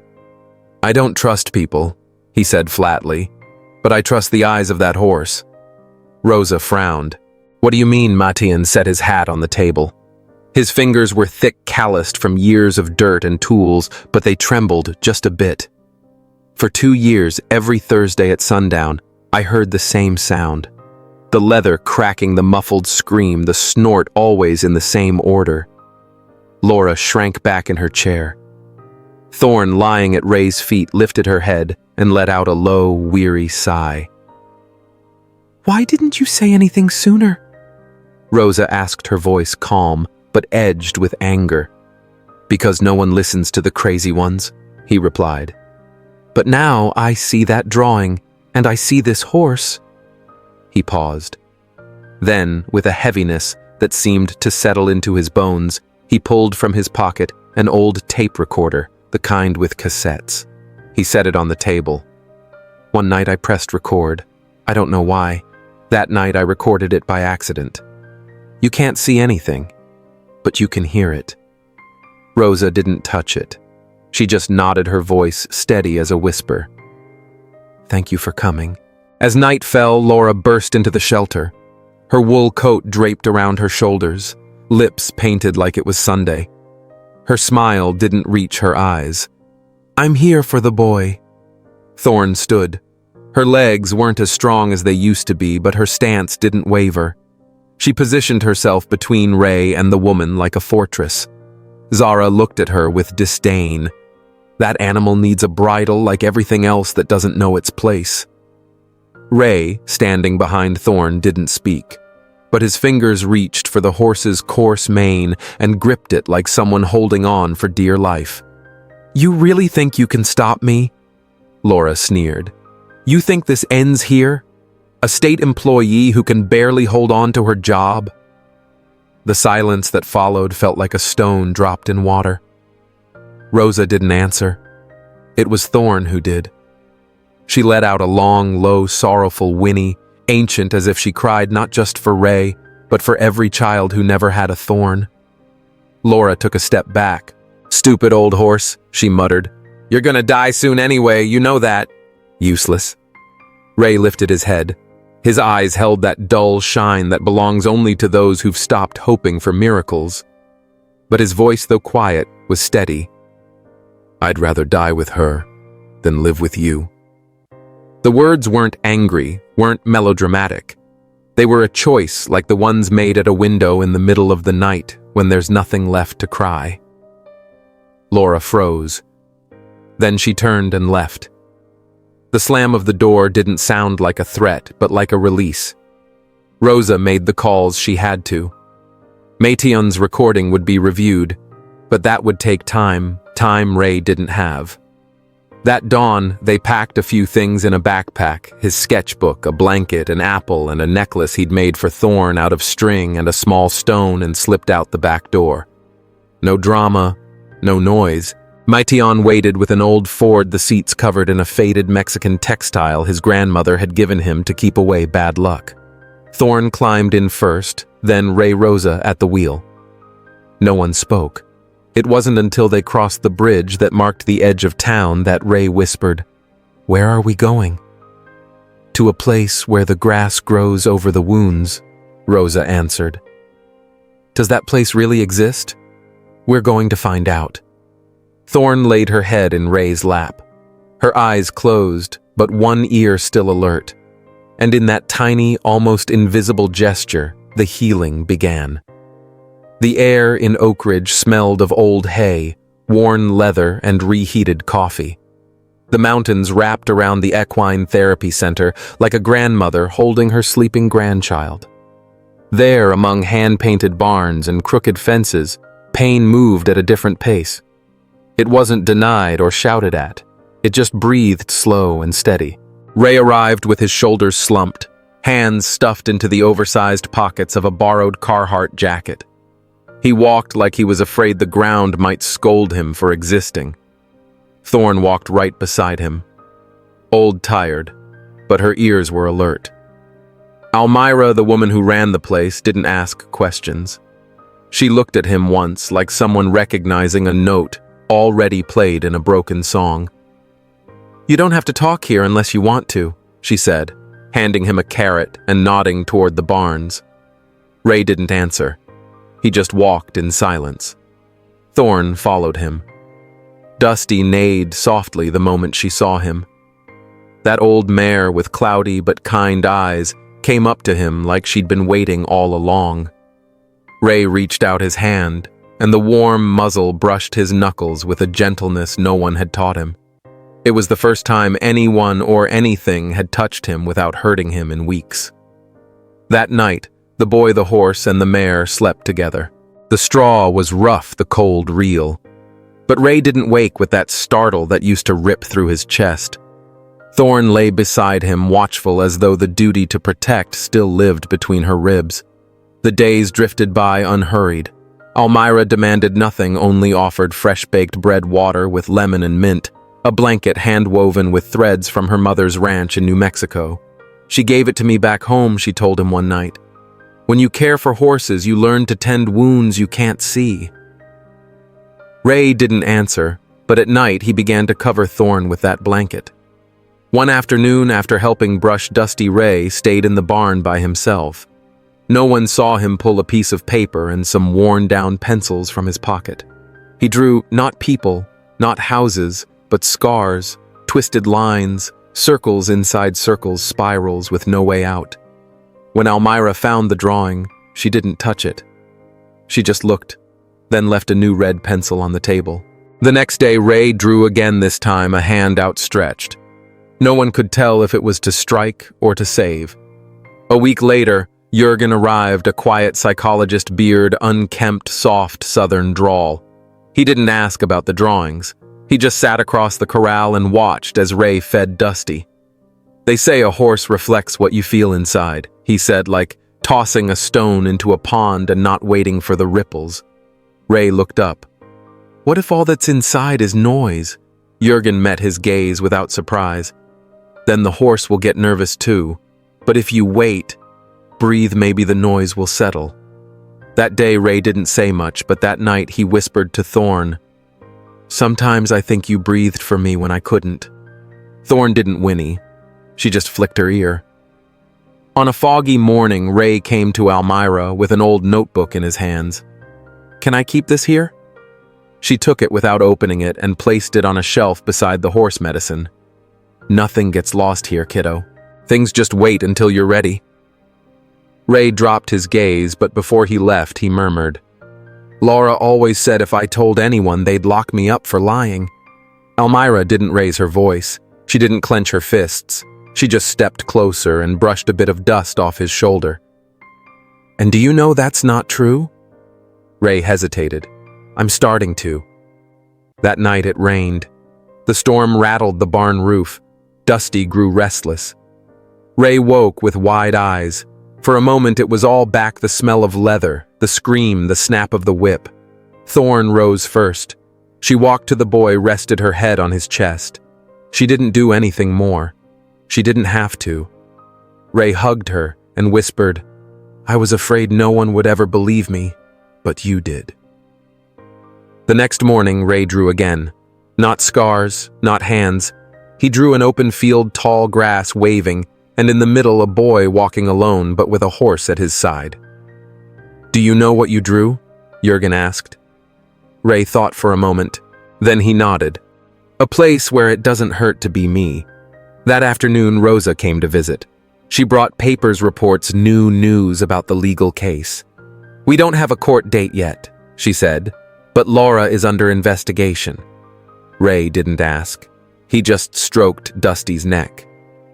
"I don't trust people," he said flatly, "but I trust the eyes of that horse." Rosa frowned. "What do you mean?" Matian set his hat on the table. His fingers were thick, calloused from years of dirt and tools, but they trembled just a bit. "For 2 years, every Thursday at sundown, I heard the same sound. the leather cracking, the muffled scream, the snort always in the same order. Laura shrank back in her chair. Thorn, lying at Ray's feet, lifted her head and let out a low, weary sigh. "Why didn't you say anything sooner?" Rosa asked, her voice calm, but edged with anger. "Because no one listens to the crazy ones," he replied. "But now I see that drawing, and I see this horse." He paused. Then, with a heaviness that seemed to settle into his bones, he pulled from his pocket an old tape recorder, the kind with cassettes. He set it on the table. "One night I pressed record. I don't know why. That night I recorded it by accident. You can't see anything, but you can hear it." Rosa didn't touch it. She just nodded, her voice steady as a whisper. "Thank you for coming." As night fell, Laura burst into the shelter. Her wool coat draped around her shoulders, lips painted like it was Sunday. Her smile didn't reach her eyes. "I'm here for the boy." Thorn stood. Her legs weren't as strong as they used to be, but her stance didn't waver. She positioned herself between Ray and the woman like a fortress. Zara looked at her with disdain. That animal needs a bridle like everything else that doesn't know its place. Ray, standing behind Thorn, didn't speak, but his fingers reached for the horse's coarse mane and gripped it like someone holding on for dear life. "You really think you can stop me?" Laura sneered. "You think this ends here? A state employee who can barely hold on to her job?" The silence that followed felt like a stone dropped in water. Rosa didn't answer. It was Thorn who did. She let out a long, low, sorrowful whinny, ancient as if she cried not just for Ray, but for every child who never had a Thorn. Laura took a step back. "Stupid old horse," she muttered. "You're gonna die soon anyway, you know that." "Useless." Ray lifted his head. His eyes held that dull shine that belongs only to those who've stopped hoping for miracles. But his voice, though quiet, was steady. "I'd rather die with her than live with you." The words weren't angry, weren't melodramatic. They were a choice like the ones made at a window in the middle of the night when there's nothing left to cry. Laura froze. Then she turned and left. The slam of the door didn't sound like a threat, but like a release. Rosa made the calls she had to. Maytion's recording would be reviewed, but that would take time Ray didn't have. That dawn, they packed a few things in a backpack, his sketchbook, a blanket, an apple, and a necklace he'd made for Thorn out of string and a small stone, and slipped out the back door. No drama, no noise. Maytion waited with an old Ford, the seats covered in a faded Mexican textile his grandmother had given him to keep away bad luck. Thorn climbed in first, then Ray Rosa at the wheel. No one spoke. It wasn't until they crossed the bridge that marked the edge of town that Ray whispered, "Where are we going?" "To a place where the grass grows over the wounds," Rosa answered. "Does that place really exist?" "We're going to find out." Thorn laid her head in Ray's lap. Her eyes closed, but one ear still alert. And in that tiny, almost invisible gesture, the healing began. The air in Oak Ridge smelled of old hay, worn leather, and reheated coffee. The mountains wrapped around the equine therapy center like a grandmother holding her sleeping grandchild. There, among hand-painted barns and crooked fences, pain moved at a different pace. It wasn't denied or shouted at. It just breathed slow and steady. Ray arrived with his shoulders slumped, hands stuffed into the oversized pockets of a borrowed Carhartt jacket. He walked like he was afraid the ground might scold him for existing. Thorn walked right beside him. Old tired, but her ears were alert. Almira, the woman who ran the place, didn't ask questions. She looked at him once like someone recognizing a note already played in a broken song. "You don't have to talk here unless you want to," she said, handing him a carrot and nodding toward the barns. Ray didn't answer. He just walked in silence. Thorn followed him. Dusty neighed softly the moment she saw him. That old mare with cloudy but kind eyes came up to him like she'd been waiting all along. Ray reached out his hand, and the warm muzzle brushed his knuckles with a gentleness no one had taught him. It was the first time anyone or anything had touched him without hurting him in weeks. That night, the boy, the horse, and the mare slept together. The straw was rough, the cold real. But Ray didn't wake with that startle that used to rip through his chest. Thorn lay beside him, watchful as though the duty to protect still lived between her ribs. The days drifted by unhurried. Almira demanded nothing, only offered fresh-baked bread water with lemon and mint, a blanket hand-woven with threads from her mother's ranch in New Mexico. She gave it to me back home, she told him one night. When you care for horses, you learn to tend wounds you can't see. Ray didn't answer, but at night he began to cover Thorn with that blanket. One afternoon, after helping brush Dusty, Ray stayed in the barn by himself. No one saw him pull a piece of paper and some worn-down pencils from his pocket. He drew not people, not houses, but scars, twisted lines, circles inside circles, spirals with no way out. When Almira found the drawing, she didn't touch it. She just looked, then left a new red pencil on the table. The next day, Ray drew again, this time a hand outstretched. No one could tell if it was to strike or to save. A week later, Jurgen arrived, a quiet psychologist beard, unkempt, soft southern drawl. He didn't ask about the drawings. He just sat across the corral and watched as Ray fed Dusty. They say a horse reflects what you feel inside, he said, like tossing a stone into a pond and not waiting for the ripples. Ray looked up. What if all that's inside is noise? Jurgen met his gaze without surprise. Then the horse will get nervous too. But if you wait, breathe, maybe the noise will settle. That day Ray didn't say much, but that night he whispered to Thorn, "Sometimes I think you breathed for me when I couldn't." Thorn didn't whinny. She just flicked her ear. On a foggy morning, Ray came to Almira with an old notebook in his hands. "Can I keep this here?" She took it without opening it and placed it on a shelf beside the horse medicine. "Nothing gets lost here, kiddo. Things just wait until you're ready." Ray dropped his gaze, but before he left, he murmured, "Laura always said if I told anyone, they'd lock me up for lying." Almira didn't raise her voice. She didn't clench her fists. She just stepped closer and brushed a bit of dust off his shoulder. "And do you know that's not true?" Ray hesitated. "I'm starting to." That night it rained. The storm rattled the barn roof. Dusty grew restless. Ray woke with wide eyes. For a moment it was all back, the smell of leather, the scream, the snap of the whip. Thorn rose first. She walked to the boy, rested her head on his chest. She didn't do anything more. She didn't have to. Ray hugged her and whispered, "I was afraid no one would ever believe me, but you did." The next morning Ray drew again. Not scars, not hands. He drew an open field, tall grass waving, and in the middle a boy walking alone but with a horse at his side. "Do you know what you drew?" Jurgen asked. Ray thought for a moment. Then he nodded. "A place where it doesn't hurt to be me." That afternoon Rosa came to visit. She brought papers, reports, new news about the legal case. "We don't have a court date yet," she said, "but Laura is under investigation." Ray didn't ask. He just stroked Dusty's neck.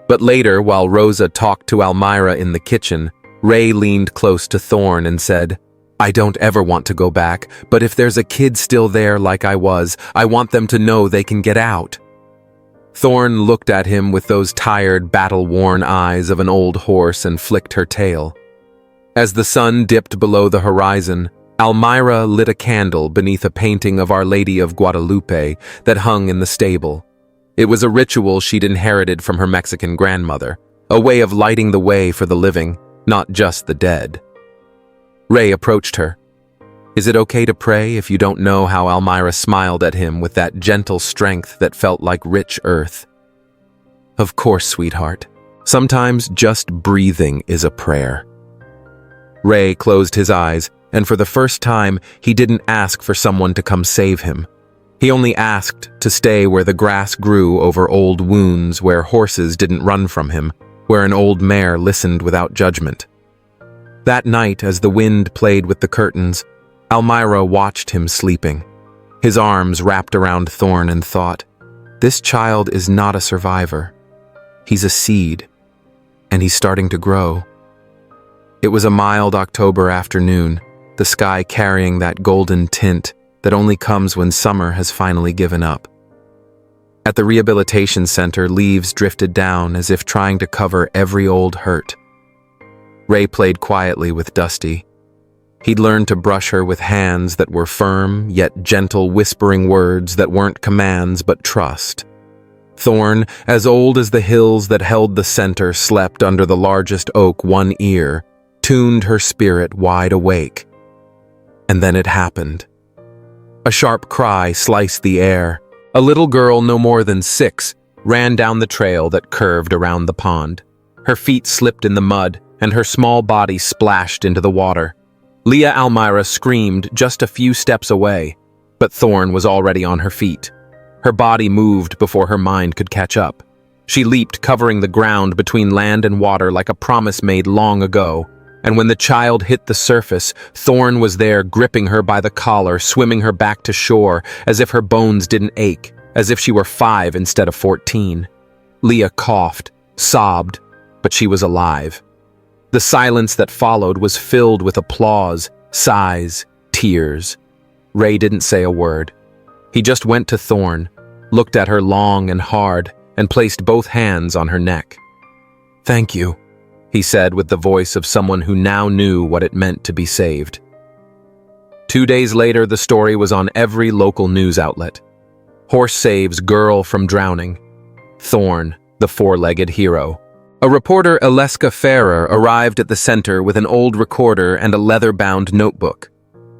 But later, while Rosa talked to Almira in the kitchen, Ray leaned close to Thorn and said, "I don't ever want to go back, but if there's a kid still there like I was, I want them to know they can get out." Thorn looked at him with those tired, battle-worn eyes of an old horse and flicked her tail. As the sun dipped below the horizon, Almira lit a candle beneath a painting of Our Lady of Guadalupe that hung in the stable. It was a ritual she'd inherited from her Mexican grandmother, a way of lighting the way for the living, not just the dead. Ray approached her. "Is it okay to pray?" If you don't know how Almira smiled at him with that gentle strength that felt like rich earth. "Of course, sweetheart. Sometimes just breathing is a prayer." Ray closed his eyes, and for the first time, he didn't ask for someone to come save him. He only asked to stay where the grass grew over old wounds, where horses didn't run from him, where an old mare listened without judgment. That night, as the wind played with the curtains, Almira watched him sleeping, his arms wrapped around Thorn, and thought, "This child is not a survivor. He's a seed, and he's starting to grow." It was a mild October afternoon, the sky carrying that golden tint that only comes when summer has finally given up. At the rehabilitation center, leaves drifted down as if trying to cover every old hurt. Ray played quietly with Dusty. He'd learned to brush her with hands that were firm, yet gentle, whispering words that weren't commands but trust. Thorn, as old as the hills that held the center, slept under the largest oak one ear, tuned her spirit wide awake. And then it happened. A sharp cry sliced the air. A little girl no more than 6 ran down the trail that curved around the pond. Her feet slipped in the mud, and her small body splashed into the water. Leah Almira screamed just a few steps away, but Thorn was already on her feet. Her body moved before her mind could catch up. She leaped, covering the ground between land and water like a promise made long ago. And when the child hit the surface, Thorn was there, gripping her by the collar, swimming her back to shore, as if her bones didn't ache, as if she were 5 instead of 14. Leah coughed, sobbed, but she was alive. The silence that followed was filled with applause, sighs, tears. Ray didn't say a word. He just went to Thorn, looked at her long and hard, and placed both hands on her neck. "Thank you," he said with the voice of someone who now knew what it meant to be saved. 2 days later, the story was on every local news outlet. Horse saves girl from drowning. Thorn, the 4-legged hero. A reporter, Aleska Ferrer, arrived at the center with an old recorder and a leather-bound notebook.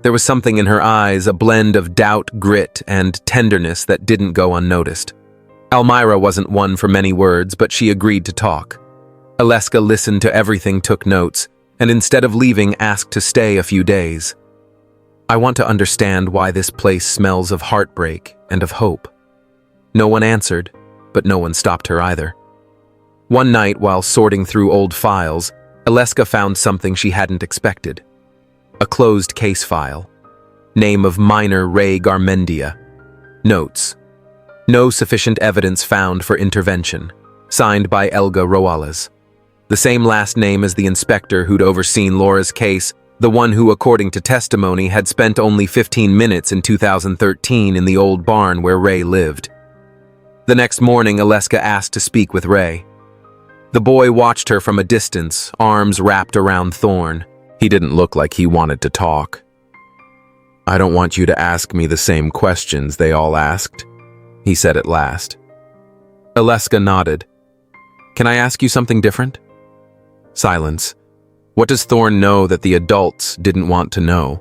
There was something in her eyes, a blend of doubt, grit, and tenderness that didn't go unnoticed. Almira wasn't one for many words, but she agreed to talk. Aleska listened to everything, took notes, and instead of leaving, asked to stay a few days. "I want to understand why this place smells of heartbreak and of hope." No one answered, but no one stopped her either. One night, while sorting through old files, Aleska found something she hadn't expected. A closed case file. Name of minor Ray Garmendia. Notes. No sufficient evidence found for intervention. Signed by Elga Roales. The same last name as the inspector who'd overseen Laura's case, the one who, according to testimony, had spent only 15 minutes in 2013 in the old barn where Ray lived. The next morning, Aleska asked to speak with Ray. The boy watched her from a distance, arms wrapped around Thorn. He didn't look like he wanted to talk. "I don't want you to ask me the same questions they all asked," he said at last. Aleska nodded. "Can I ask you something different?" Silence. What does Thorn know that the adults didn't want to know?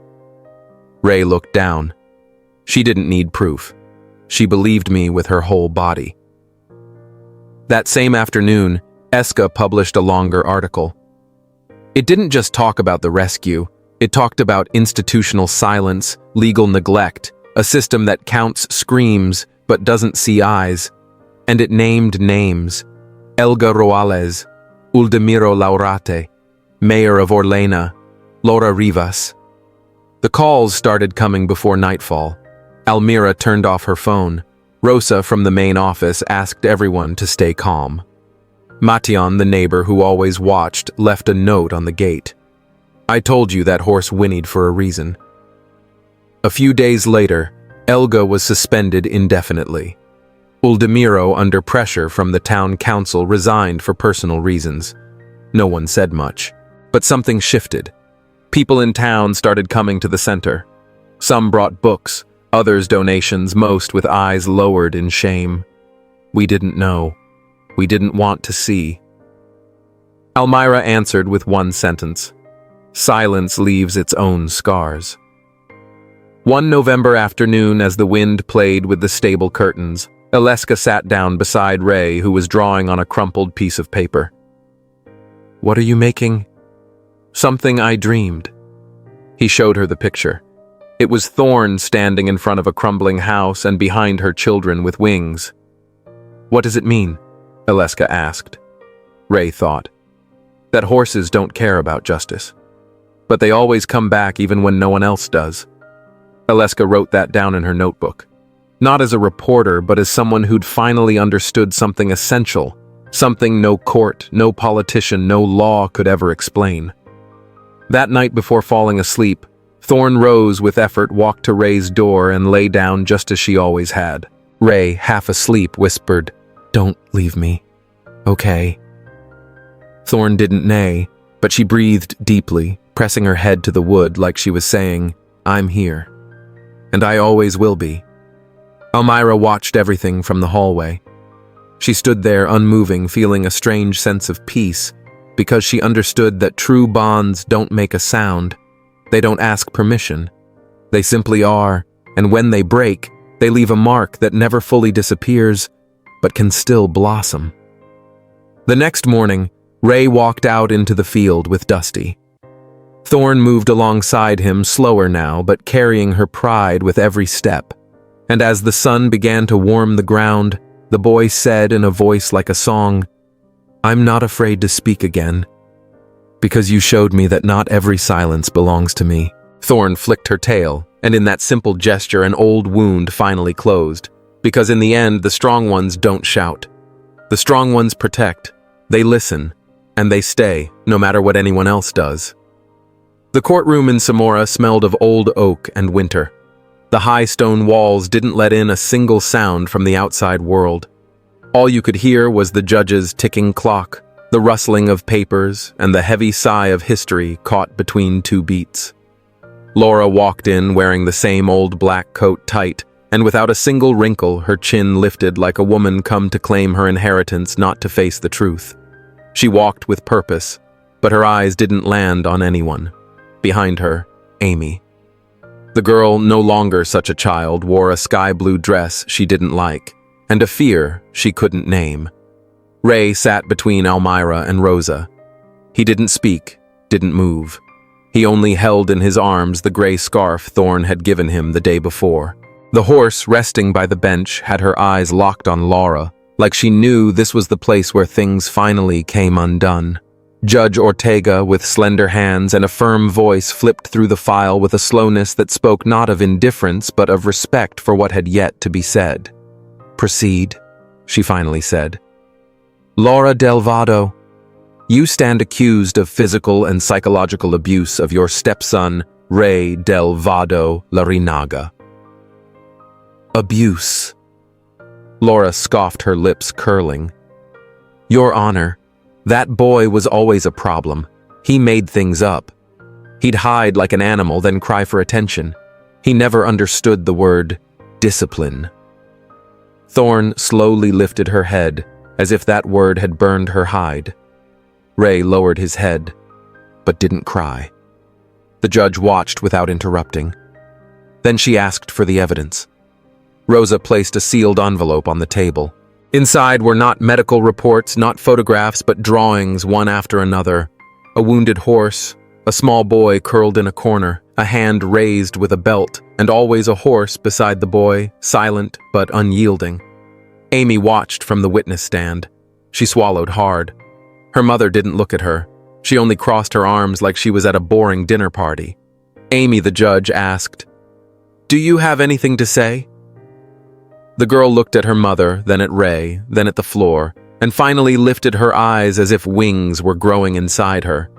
Ray looked down. She didn't need proof. She believed me with her whole body. That same afternoon, Eska published a longer article. It didn't just talk about the rescue, it talked about institutional silence, legal neglect, a system that counts screams but doesn't see eyes. And it named names. Elga Roales, Uldemiro Laurate, Mayor of Orlena, Laura Rivas. The calls started coming before nightfall. Almira turned off her phone. Rosa from the main office asked everyone to stay calm. Mation, the neighbor who always watched, left a note on the gate. "I told you that horse whinnied for a reason." A few days later, Elga was suspended indefinitely. Uldemiro, under pressure from the town council, resigned for personal reasons. No one said much. But something shifted. People in town started coming to the center. Some brought books, others donations, most with eyes lowered in shame. We didn't know. We didn't want to see. Almira answered with one sentence. Silence leaves its own scars. One November afternoon, as the wind played with the stable curtains, Aleska sat down beside Ray, who was drawing on a crumpled piece of paper. "What are you making?" "Something I dreamed." He showed her the picture. It was Thorn standing in front of a crumbling house and behind her children with wings. "What does it mean?" Aleska asked. Ray thought. That horses don't care about justice. But they always come back even when no one else does. Aleska wrote that down in her notebook. Not as a reporter, but as someone who'd finally understood something essential, something no court, no politician, no law could ever explain. That night before falling asleep, Thorne rose with effort, walked to Ray's door, and lay down just as she always had. Ray, half asleep, whispered, "Don't leave me. Okay." Thorne didn't neigh, but she breathed deeply, pressing her head to the wood like she was saying, "I'm here. And I always will be." Elmira watched everything from the hallway. She stood there unmoving, feeling a strange sense of peace, because she understood that true bonds don't make a sound. They don't ask permission. They simply are, and when they break, they leave a mark that never fully disappears, but can still blossom. The next morning, Ray walked out into the field with Dusty. Thorne moved alongside him, slower now, but carrying her pride with every step. And as the sun began to warm the ground, the boy said in a voice like a song, "I'm not afraid to speak again, because you showed me that not every silence belongs to me." Thorne flicked her tail, and in that simple gesture an old wound finally closed, because in the end the strong ones don't shout. The strong ones protect, they listen, and they stay, no matter what anyone else does. The courtroom in Samora smelled of old oak and winter. The high stone walls didn't let in a single sound from the outside world. All you could hear was the judge's ticking clock, the rustling of papers, and the heavy sigh of history caught between two beats. Laura walked in wearing the same old black coat tight, and without a single wrinkle, her chin lifted like a woman come to claim her inheritance, not to face the truth. She walked with purpose, but her eyes didn't land on anyone. Behind her, Amy. The girl, no longer such a child, wore a sky-blue dress she didn't like, and a fear she couldn't name. Ray sat between Elmira and Rosa. He didn't speak, didn't move. He only held in his arms the gray scarf Thorne had given him the day before. The horse, resting by the bench, had her eyes locked on Laura, like she knew this was the place where things finally came undone. Judge Ortega, with slender hands and a firm voice, flipped through the file with a slowness that spoke not of indifference but of respect for what had yet to be said. "Proceed," she finally said. "Laura Delvado, you stand accused of physical and psychological abuse of your stepson, Ray Delvado Larinaga." "Abuse?" Laura scoffed, her lips curling. "Your Honor, that boy was always a problem. He made things up. He'd hide like an animal, then cry for attention. He never understood the word discipline." Thorne slowly lifted her head, as if that word had burned her hide. Ray lowered his head, but didn't cry. The judge watched without interrupting. Then she asked for the evidence. Rosa placed a sealed envelope on the table. Inside were not medical reports, not photographs, but drawings, one after another. A wounded horse, a small boy curled in a corner, a hand raised with a belt, and always a horse beside the boy, silent but unyielding. Amy watched from the witness stand. She swallowed hard. Her mother didn't look at her. She only crossed her arms like she was at a boring dinner party. "Amy," the judge asked, "do you have anything to say?" The girl looked at her mother, then at Ray, then at the floor, and finally lifted her eyes as if wings were growing inside her.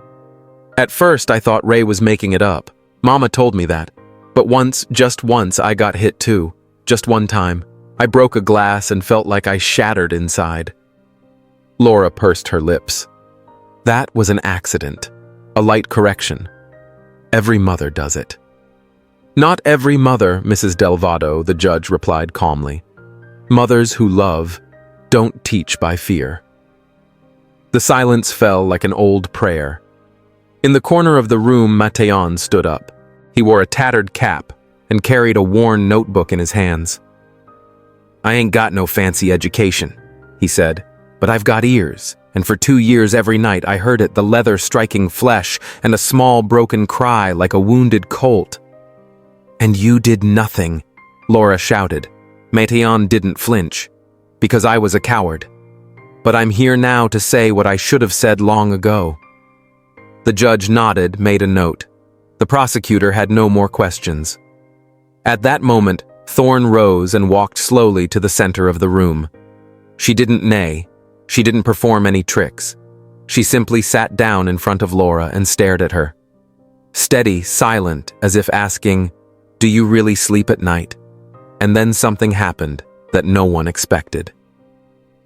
"At first, I thought Ray was making it up. Mama told me that. But once, just once, I got hit too. Just one time. I broke a glass and felt like I shattered inside." Laura pursed her lips. "That was an accident. A light correction. Every mother does it." "Not every mother, Mrs. Delvado," the judge replied calmly. "Mothers who love don't teach by fear." The silence fell like an old prayer. In the corner of the room, Mateon stood up. He wore a tattered cap and carried a worn notebook in his hands. "I ain't got no fancy education," he said, "but I've got ears, and for 2 years every night I heard it, the leather striking flesh and a small broken cry like a wounded colt." "And you did nothing," Laura shouted. Mateon didn't flinch. "Because I was a coward." but I'm here now to say what I should have said long ago." The judge nodded, made a note. The prosecutor had no more questions. At that moment, Thorne rose and walked slowly to the center of the room. She didn't neigh. She didn't perform any tricks. She simply sat down in front of Laura and stared at her. Steady, silent, as if asking, "Do you really sleep at night?" And then something happened that no one expected.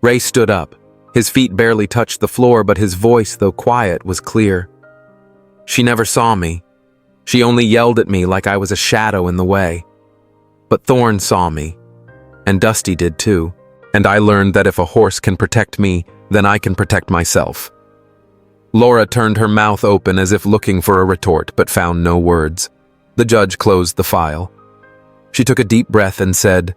Ray stood up. His feet barely touched the floor, but his voice, though quiet, was clear. "She never saw me. She only yelled at me like I was a shadow in the way. But Thorne saw me. And Dusty did too. And I learned that if a horse can protect me, then I can protect myself." Laura turned her mouth open as if looking for a retort, but found no words. The judge closed the file. She took a deep breath and said,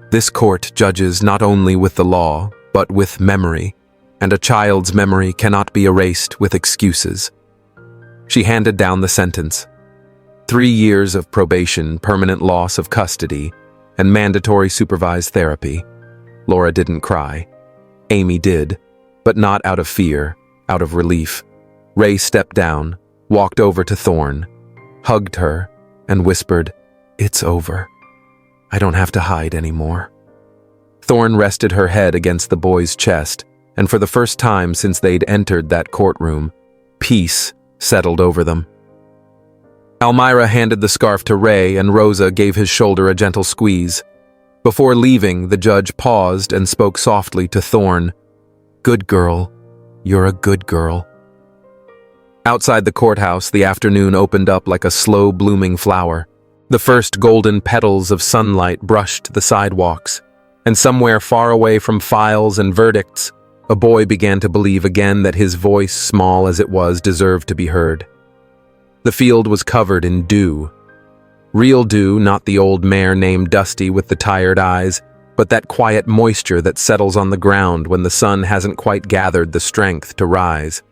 "This court judges not only with the law, but with memory, and a child's memory cannot be erased with excuses." She handed down the sentence. 3 years of probation, permanent loss of custody, and mandatory supervised therapy. Laura didn't cry. Amy did, but not out of fear, out of relief. Ray stepped down, walked over to Thorne, hugged her, and whispered, "It's over. I don't have to hide anymore." Thorne rested her head against the boy's chest, and for the first time since they'd entered that courtroom, peace settled over them. Almira handed the scarf to Ray, and Rosa gave his shoulder a gentle squeeze. Before leaving, the judge paused and spoke softly to Thorne. "Good girl. You're a good girl." Outside the courthouse, the afternoon opened up like a slow-blooming flower. The first golden petals of sunlight brushed the sidewalks, and somewhere far away from files and verdicts, a boy began to believe again that his voice, small as it was, deserved to be heard. The field was covered in dew. Real dew, not the old mare named Dusty with the tired eyes, but that quiet moisture that settles on the ground when the sun hasn't quite gathered the strength to rise.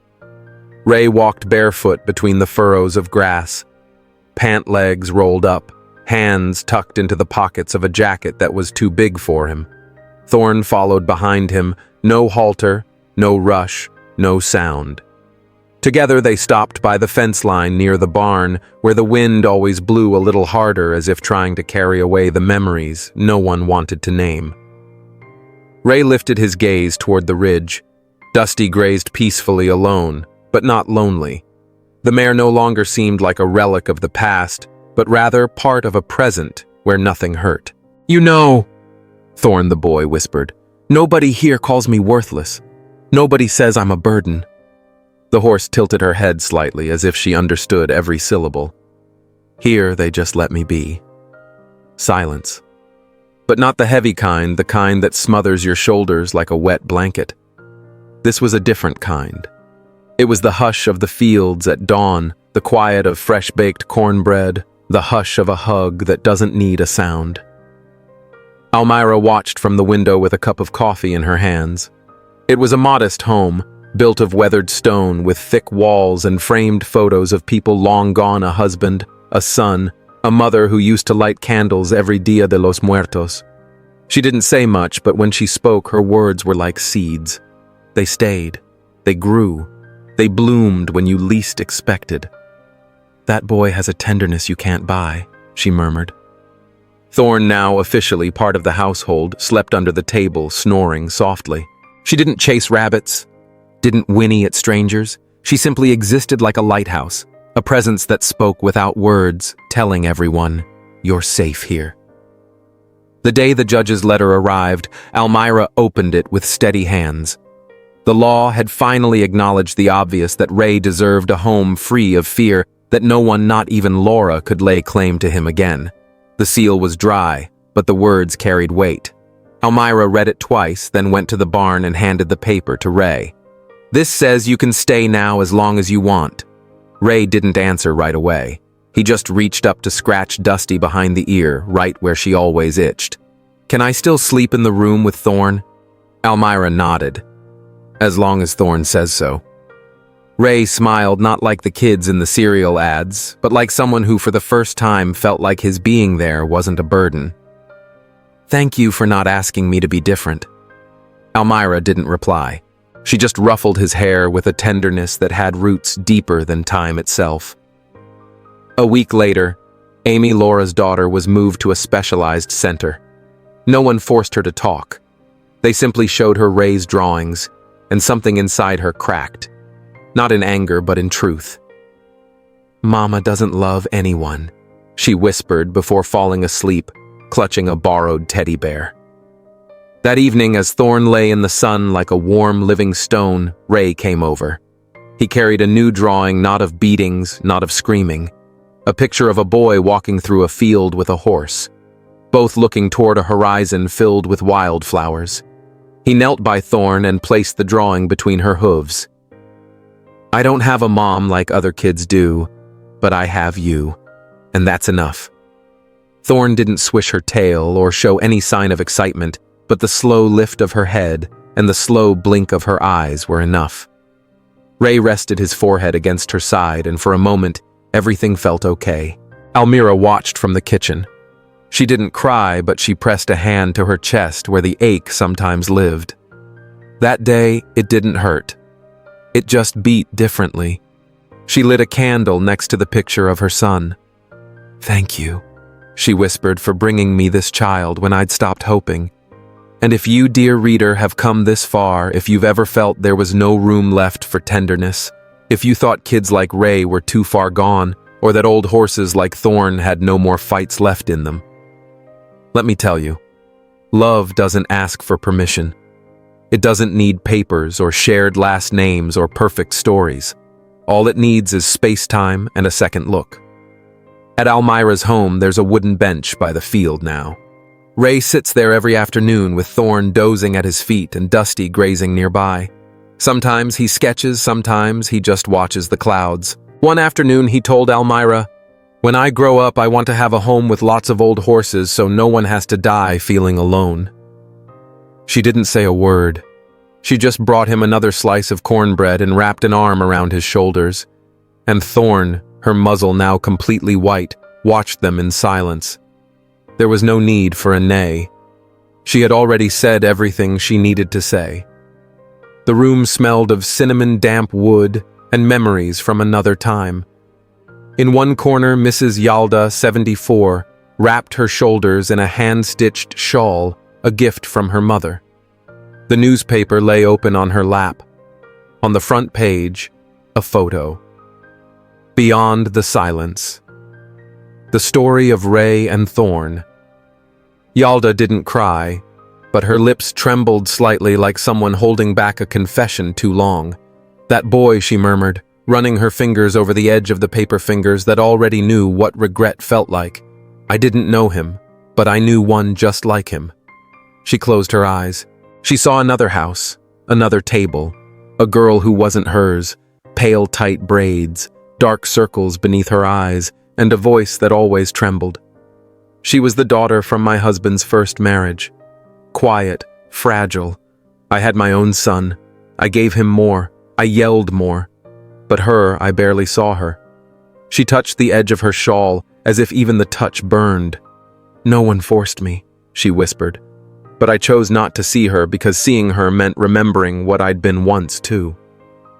Ray walked barefoot between the furrows of grass, pant legs rolled up, hands tucked into the pockets of a jacket that was too big for him. Thorne followed behind him, no halter, no rush, no sound. Together they stopped by the fence line near the barn, where the wind always blew a little harder as if trying to carry away the memories no one wanted to name. Ray lifted his gaze toward the ridge. Dusty grazed peacefully alone, but not lonely. The mare no longer seemed like a relic of the past, but rather part of a present where nothing hurt. "You know," Thorne the boy whispered, "nobody here calls me worthless. Nobody says I'm a burden." The horse tilted her head slightly as if she understood every syllable. "Here they just let me be." Silence. But not the heavy kind, the kind that smothers your shoulders like a wet blanket. This was a different kind. It was the hush of the fields at dawn, the quiet of fresh-baked cornbread, the hush of a hug that doesn't need a sound. Almira watched from the window with a cup of coffee in her hands. It was a modest home, built of weathered stone with thick walls and framed photos of people long gone, a husband, a son, a mother who used to light candles every Dia de los Muertos. She didn't say much, but when she spoke, her words were like seeds. They stayed. They grew. They bloomed when you least expected. "That boy has a tenderness you can't buy," she murmured. Thorne, now officially part of the household, slept under the table, snoring softly. She didn't chase rabbits, didn't whinny at strangers. She simply existed like a lighthouse, a presence that spoke without words, telling everyone, "You're safe here." The day the judge's letter arrived, Almira opened it with steady hands. The law had finally acknowledged the obvious, that Ray deserved a home free of fear, that no one, not even Laura, could lay claim to him again. The seal was dry, but the words carried weight. Almira read it twice, then went to the barn and handed the paper to Ray. "This says you can stay now as long as you want." Ray didn't answer right away. He just reached up to scratch Dusty behind the ear, right where she always itched. "Can I still sleep in the room with Thorne?" Almira nodded. "As long as Thorne says so." Ray smiled, not like the kids in the cereal ads, but like someone who for the first time felt like his being there wasn't a burden. "Thank you for not asking me to be different." Almira didn't reply. She just ruffled his hair with a tenderness that had roots deeper than time itself. A week later, Amy, Laura's daughter, was moved to a specialized center. No one forced her to talk. They simply showed her Ray's drawings, and something inside her cracked. Not in anger, but in truth. "Mama doesn't love anyone," she whispered before falling asleep, clutching a borrowed teddy bear. That evening, as Thorn lay in the sun like a warm, living stone, Ray came over. He carried a new drawing, not of beatings, not of screaming. A picture of a boy walking through a field with a horse, both looking toward a horizon filled with wildflowers. He knelt by Thorn and placed the drawing between her hooves. "I don't have a mom like other kids do, but I have you, and that's enough." Thorn didn't swish her tail or show any sign of excitement, but the slow lift of her head and the slow blink of her eyes were enough. Ray rested his forehead against her side, and for a moment, everything felt okay. Almira watched from the kitchen. She didn't cry, but she pressed a hand to her chest where the ache sometimes lived. That day, it didn't hurt. It just beat differently. She lit a candle next to the picture of her son. "Thank you," she whispered, "for bringing me this child when I'd stopped hoping. And if you, dear reader, have come this far, if you've ever felt there was no room left for tenderness, if you thought kids like Ray were too far gone, or that old horses like Thorn had no more fights left in them, let me tell you, love doesn't ask for permission. It doesn't need papers or shared last names or perfect stories. All it needs is space-time and a second look. At Almira's home, there's a wooden bench by the field now. Ray sits there every afternoon with Thorn dozing at his feet and Dusty grazing nearby. Sometimes he sketches, sometimes he just watches the clouds. One afternoon he told Almira, "When I grow up, I want to have a home with lots of old horses so no one has to die feeling alone." She didn't say a word. She just brought him another slice of cornbread and wrapped an arm around his shoulders. And Thorn, her muzzle now completely white, watched them in silence. There was no need for a nay. She had already said everything she needed to say. The room smelled of cinnamon damp wood and memories from another time. In one corner, Mrs. Yalda, 74, wrapped her shoulders in a hand-stitched shawl, a gift from her mother. The newspaper lay open on her lap. On the front page, a photo. Beyond the silence. The story of Ray and Thorn. Yalda didn't cry, but her lips trembled slightly like someone holding back a confession too long. "That boy," she murmured, running her fingers over the edge of the paper fingers that already knew what regret felt like. "I didn't know him, but I knew one just like him." She closed her eyes. She saw another house, another table, a girl who wasn't hers, pale tight braids, dark circles beneath her eyes, and a voice that always trembled. She was the daughter from my husband's first marriage. Quiet, fragile. I had my own son. I gave him more. I yelled more. But her, I barely saw her. She touched the edge of her shawl, as if even the touch burned. "No one forced me," she whispered. But I chose not to see her because seeing her meant remembering what I'd been once too.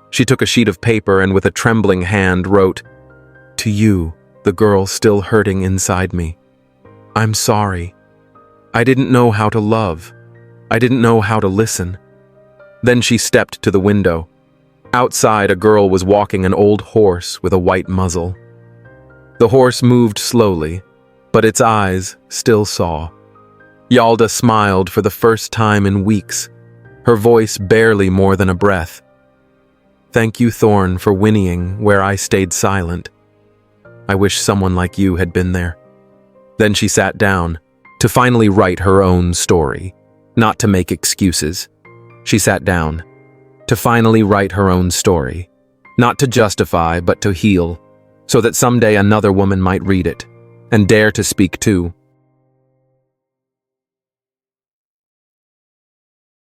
She took a sheet of paper and with a trembling hand wrote, "To you, the girl still hurting inside me. I'm sorry. I didn't know how to love. I didn't know how to listen." Then she stepped to the window. Outside, a girl was walking an old horse with a white muzzle. The horse moved slowly, but its eyes still saw. Yalda smiled for the first time in weeks, her voice barely more than a breath. "Thank you, Thorn, for whinnying where I stayed silent. I wish someone like you had been there." Then she sat down, to finally write her own story, not to make excuses. She sat down, to finally write her own story, not to justify but to heal, so that someday another woman might read it, and dare to speak too.